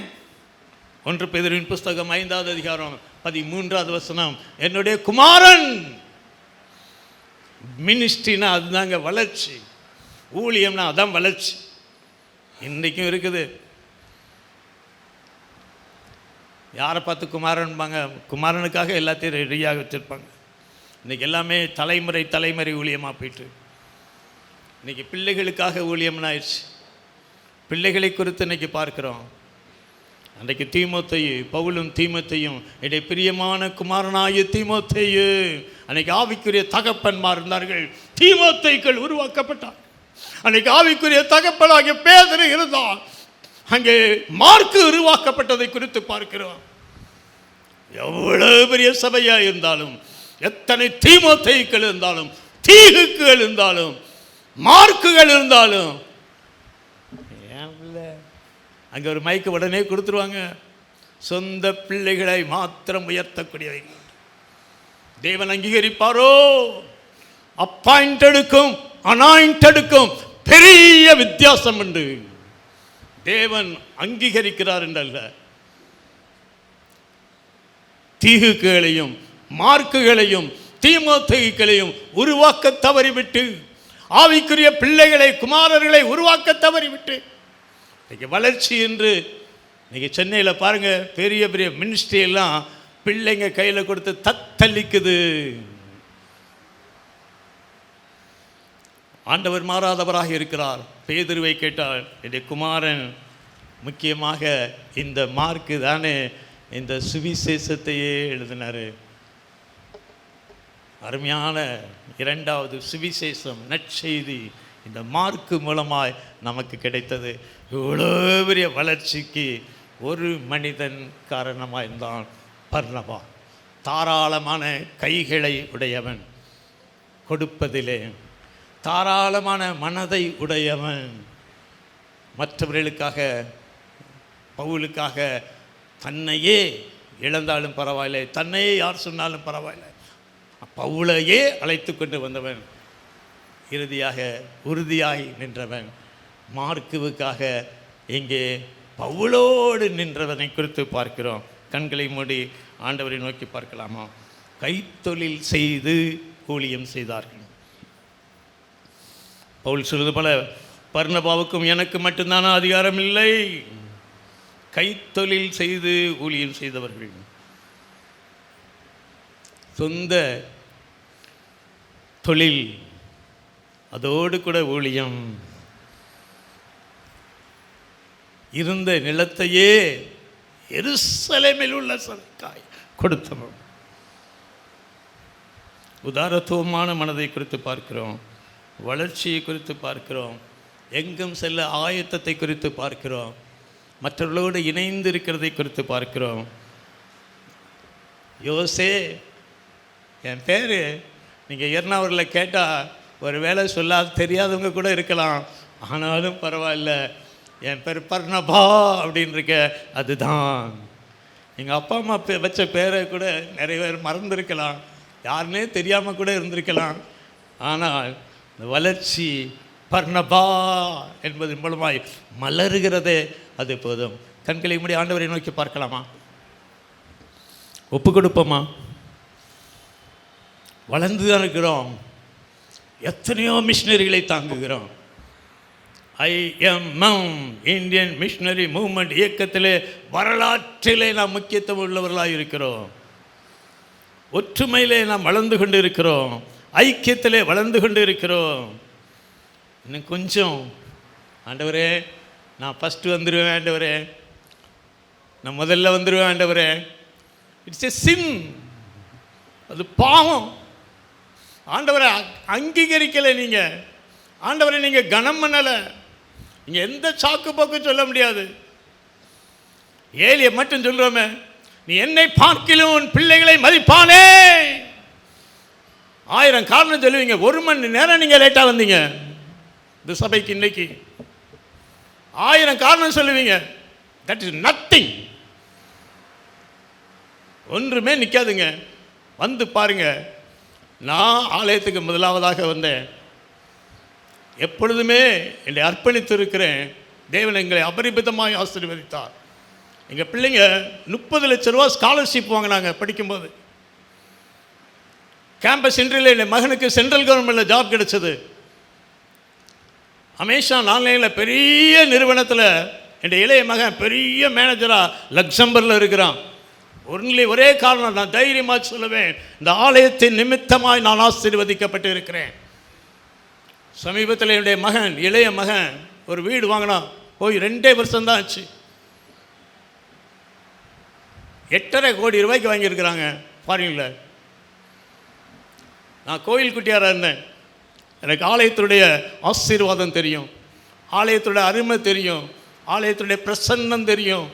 1 பேதுருவின் புஸ்தகம் 5வது அதிகாரம் 13வது வசனம், என்னுடைய குமாரன். மினிஸ்ட்ரினா அதுதாங்க வளர்ச்சி, ஊழியம்னா அதான் வளர்ச்சி. இன்றைக்கும் இருக்குது. யாரை பார்த்து குமாரன்பாங்க? குமாரனுக்காக எல்லாத்தையும் ரெடியாக வச்சுருப்பாங்க. இன்றைக்கி எல்லாமே தலைமுறை ஊழியமாக போயிட்டு, இன்றைக்கி பிள்ளைகளுக்காக ஊழியம்னு ஆயிடுச்சு. பிள்ளைகளை குறித்து இன்றைக்கி பார்க்குறோம். அன்றைக்கு தீமோத்தேயு, பவுலும் தீமோத்தேயும், என்னுடைய பிரியமான குமாரனாகிய தீமோத்தேயு, அன்றைக்கு ஆவிக்குரிய தகப்பன்மார் இருந்தார்கள், தீமோத்தேயுக்கள் உருவாக்கப்பட்டார். அன்றைக்கு ஆவிக்குரிய தகப்பனாகிய பேதுரு இருந்தான். அங்கே மார்க்கு உருவாக்கப்பட்டதை குறித்து பார்க்கிறோம். எவ்வளவு பெரிய சபையாக இருந்தாலும், எத்தனை தீமோத்தேயுக்கள் இருந்தாலும், தீகுக்கள் இருந்தாலும், மார்க்குகள் இருந்தாலும், அங்கே ஒரு மைக்கு உடனே கொடுத்துருவாங்க. சொந்த பிள்ளைகளை மாத்திரம் உயர்த்தக்கூடியவை தேவன் அங்கீகரிப்பாரோ? அப்பாயிண்டடுக்கும் அனாயிண்டடுக்கும் பெரிய வித்தியாசம் உண்டு. தேவன் அங்கீகரிக்கிறார் என்றல்ல, தீகுகளையும் மார்க்குகளையும் தீமோத்தேயுக்களையும் உருவாக்க தவறிவிட்டு, ஆவிக்குரிய பிள்ளைகளை குமாரர்களை உருவாக்க தவறிவிட்டு, இன்றைக்கி வளர்ச்சி என்று இன்றைக்கி சென்னையில் பாருங்கள், பெரிய பெரிய மினிஸ்ட்ரி எல்லாம் பிள்ளைங்க கையில் கொடுத்து தத்தளிக்குது. ஆண்டவர் மாறாதவராக இருக்கிறார். பேதுருவை கேட்டால், என்னுடைய குமாரன். முக்கியமாக இந்த மார்க்கு தானே இந்த சுவிசேஷத்தையே எழுதினார். அருமையான 2வது சுவிசேஷம், நற்செய்தி இந்த மார்க்கு மூலமாய் நமக்கு கிடைத்தது. இவ்வளோ பெரிய வளர்ச்சிக்கு ஒரு மனிதன் காரணமாக இருந்தான், பர்னபா. தாராளமான கைகளை உடையவன், கொடுப்பதிலே தாராளமான மனதை உடையவன். மற்றவர்களுக்காக, பவுலுக்காக தன்னையே இழந்தாலும் பரவாயில்லை, தன்னையே யார் சொன்னாலும் பரவாயில்லை, பவுலையே அழைத்து கொண்டு வந்தவன். இறுதியாக உறுதியாகி நின்றவன். மார்க்குவுக்காக இங்கே பவுலோடு நின்றவனை குறித்து பார்க்கிறோம். கண்களை மூடி ஆண்டவரை நோக்கி பார்க்கலாமா? கைத்தொழில் செய்து ஊழியம் செய்தார்கள். பவுல் சொல்வது போல, பர்னபாவுக்கும் எனக்கு மட்டும்தான அதிகாரம் இல்லை, கைத்தொழில் செய்து ஊழியம் செய்தவர்கள். சொந்த தொழில், அதோடு கூட ஊழியம். இருந்த நிலத்தையே எருசலேமில் உள்ள சபைக்காய் கொடுத்தவன். உதாரத்துவமான மனதை குறித்து பார்க்கிறோம், வளர்ச்சியை குறித்து பார்க்கிறோம், எங்கும் செல்ல ஆயத்தத்தை குறித்து பார்க்கிறோம், மற்றவர்களோடு இணைந்து இருக்கிறதை குறித்து பார்க்கிறோம். யோசே என் பேர். நீங்கள் எர்ணாவூரில் கேட்டால் ஒரு வேளை சொல்லாத தெரியாதவங்க கூட இருக்கலாம், ஆனாலும் பரவாயில்ல, என் பேர் பர்னபா அப்படின்னு இருக்க. அதுதான் எங்கள் அப்பா அம்மா வச்ச பேரை கூட நிறைய பேர் மறந்துருக்கலாம், யாருன்னே தெரியாமல் கூட இருந்திருக்கலாம். ஆனால் இந்த வளர்ச்சி பர்னபா என்பது மூலமாய் மலருகிறதே அது போதும். கண்களை மூடி ஆண்டவரை நோக்கி பார்க்கலாமா? ஒப்பு கொடுப்போமா? வளர்ந்து தான் இருக்கிறோம், எத்தனையோ மிஷினரிகளை தாங்குகிறோம். IMM இந்தியன் மிஷினரி மூவ்மெண்ட் இயக்கத்திலே வரலாற்றிலே நாம் முக்கியத்துவம் உள்ளவர்களாக இருக்கிறோம். ஒற்றுமையிலே நாம் வளர்ந்து கொண்டு இருக்கிறோம், ஐக்கியத்திலே வளர்ந்து கொண்டு இருக்கிறோம். இன்னும் கொஞ்சம் ஆண்டவரே, நான் ஃபஸ்ட்டு வந்துடுவேன் ஆண்டவரே, நான் முதல்ல வந்துடுவேன் ஆண்டவரே. இட்ஸ் எ சின், அது பாவம். ஆண்டவரை அங்கீகரிக்கலை நீங்கள், ஆண்டவரை நீங்கள் கனம் பண்ணலை. நீங்கள் எந்த சாக்கு போக்கு சொல்ல முடியாது. ஏலியை மட்டும் சொல்கிறோமே, நீ என்னை பார்க்கிலும் உன் பிள்ளைகளை மதிப்பானே. 1000 காரணம் சொல்லுவீங்க, 1 மணி நேரம் நீங்கள் லேட்டாக வந்தீங்க இந்த சபைக்கு. இன்னைக்கு 1000 காரணம் சொல்லுவீங்க, தட் இஸ் நத்திங். ஒன்றுமே நிற்காதுங்க. வந்து பாருங்க, நான் ஆலயத்துக்கு முதலாவதாக வந்தேன். எப்பொழுதுமே என்னை அர்ப்பணித்து இருக்கிறேன். தேவன் எங்களை அபரிமிதமாய் ஆசீர்வதித்தார். எங்கள் பிள்ளைங்க 30 லட்ச ரூபா ஸ்காலர்ஷிப் வாங்கினாங்க படிக்கும்போது. கேம்பஸ் இன்டர்வியூவில் என் மகனுக்கு சென்ட்ரல் கவர்மெண்ட்டில் ஜாப் கிடைச்சது. அமேசான் ஆன்லைனில் பெரிய நிறுவனத்தில் என் இளைய மகன் பெரிய மேனேஜராக லக்சம்பர்கில் இருக்கிறான். ஒரே காரணம், நான் தைரியமாக சொல்லுவேன், இந்த ஆலயத்தின் நிமித்தமாய் நான் ஆசீர்வதிக்கப்பட்டு இருக்கிறேன். சமீபத்தில் என்னுடைய மகன், இளைய மகன் ஒரு வீடு வாங்கினான். போய் 2 வருஷம்தான் ஆச்சு. 8.5 கோடி ரூபாய்க்கு வாங்கியிருக்கிறாங்க ஃபாரினில். நான் கோயில் குட்டியாராக இருந்தேன். எனக்கு ஆலயத்துடைய ஆசீர்வாதம் தெரியும், ஆலயத்துடைய அருமை தெரியும், ஆலயத்துடைய பிரசன்னம் தெரியும்,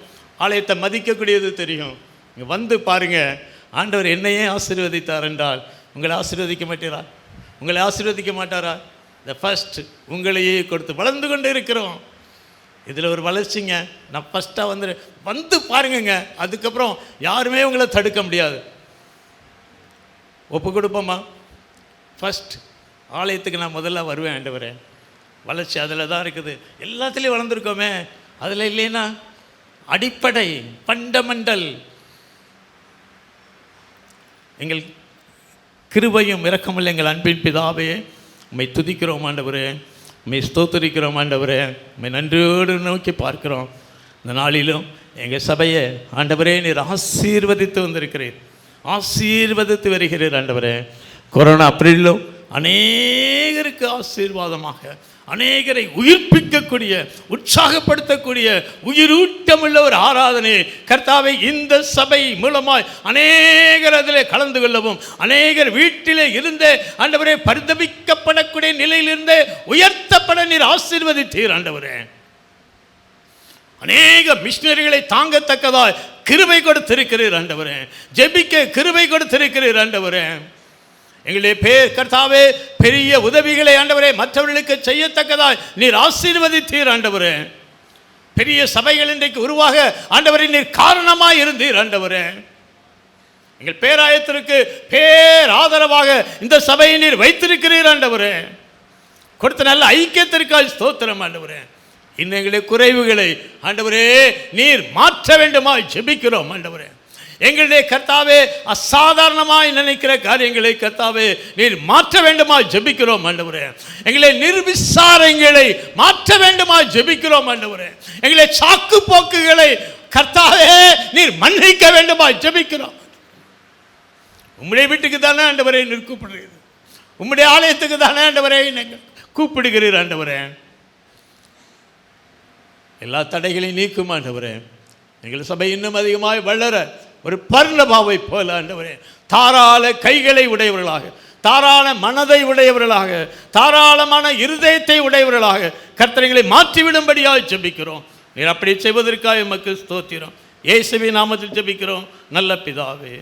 ஆலயத்தை மதிக்கக்கூடியது தெரியும். இங்கே வந்து பாருங்கள், ஆண்டவர் என்னையே ஆசீர்வதித்தார் என்றால் உங்களை ஆசீர்வதிக்க மாட்டாரா? உங்களை ஆசீர்வதிக்க மாட்டாரா? இந்த ஃபஸ்ட் உங்களையே கொடுத்து வளர்ந்து கொண்டு இருக்கிறோம். இதில் ஒரு வளர்ச்சிங்க. நான் ஃபஸ்ட்டாக வந்து பாருங்கங்க, அதுக்கப்புறம் யாருமே உங்களை தடுக்க முடியாது. ஒப்பு கொடுப்போமா? ஃபஸ்ட் ஆலயத்துக்கு நான் முதல்ல வருவேன் ஆண்டவரே. வளர்ச்சி அதில் தான் இருக்குது. எல்லாத்துலேயும் வளர்ந்துருக்கோமே, அதில் இல்லைன்னா அடிப்படை ஃபண்டமெண்டல். எங்கள் கிருபையும் இரக்கமுள்ள எங்கள் அன்பின் பிதாவே, உம்மை துதிக்கிறோம் ஆண்டவரே, உம்மை ஸ்தோத்திரிக்கிறோம் ஆண்டவரே, உம்மை நன்றியோடு நோக்கி பார்க்கிறோம். இந்த நாளிலும் எங்கள் சபையை ஆண்டவரே நீர் ஆசீர்வதித்து வந்திருக்கிறீர், ஆசீர்வதித்து வருகிறீர் ஆண்டவரே. கொரோனா பீரியடிலும் அநேகருக்கு ஆசீர்வாதமாக, அநேகரை உயிர்ப்பிக்கக்கூடிய, உற்சாகப்படுத்தக்கூடிய, உயிரூட்டமுள்ள ஒரு ஆராதனை கர்த்தாவை இந்த சபை மூலமாய் அநேகர் அதிலே கலந்து கொள்ளவும், அநேகர் வீட்டிலே இருந்தே ஆண்டவரே பரிதபிக்கப்படக்கூடிய நிலையிலிருந்தே உயர்த்தப்பட நீர் ஆசீர்வதித்தீர் ஆண்டவரே. அநேக மிஷினரிகளை தாங்கத்தக்கதாய் கிருபை கொடுத்திருக்கிறீர் ஆண்டவரே, ஜெபிக்க கிருபை கொடுத்திருக்கிறீர் ஆண்டவரே. எங்களுடைய கர்த்தாவே பெரிய உதவிகளை ஆண்டவரே மற்றவர்களுக்கு செய்யத்தக்கதாய் நீர் ஆசீர்வதித்தீர் ஆண்டவரே. பெரிய சபைகள் இன்றைக்கு உருவாக ஆண்டவரே நீர் காரணமாய் இருந்தீர் ஆண்டவரே. எங்கள் பேராயத்திற்கு பேராதரவாக இந்த சபையை நீர் வைத்திருக்கிறீர் ஆண்டவரே. கொடுத்த நல்ல ஐக்கியத்திற்காக ஸ்தோத்திரம் ஆண்டவரே. இன்னும் எங்களுடைய குறைவுகளை ஆண்டவரே நீர் மாற்ற வேண்டுமாய் ஜெபிக்கிறோம் ஆண்டவரே. எங்களுடைய கர்த்தாவே அசாதாரணமாய் நினைக்கிற காரியங்களை கர்த்தாவே நீர் மாற்ற வேண்டுமாய் ஜெபிக்கிறோம் ஆண்டவரே. எங்களை நிர்விசாரங்களை மாற்ற வேண்டுமாய் ஜெபிக்கிறோம் ஆண்டவரே. எங்களை சாக்கு போக்குகளை கர்த்தாவே நீர் மன்னிக்க வேண்டுமாய் ஜெபிக்கிறோம். உம்முடைய வீட்டுக்கு தானே ஆண்டவரே நீர் கூப்பிடுகிறீர், உம்முடைய ஆலயத்துக்கு தானே ஆண்டவரே கூப்பிடுகிறீர் ஆண்டவரே. எல்லா தடைகளையும் நீக்கும் ஆண்டவரே. எங்கள் சபை இன்னும் அதிகமாய் வளர ஒரு பர்னபாவை போல ஆண்டவரே தாராள கைகளை உடையவர்களாக, தாராள மனதை உடையவர்களாக, தாராளமான இருதயத்தை உடையவர்களாக கர்த்தரைகளை மாற்றிவிடும்படியாக ஜெபிக்கிறோம். நீர் அப்படி செய்வதற்காக எமக்கு ஸ்தோத்திரம். இயேசுவின் நாமத்தில் ஜெபிக்கிறோம் நல்ல பிதாவே.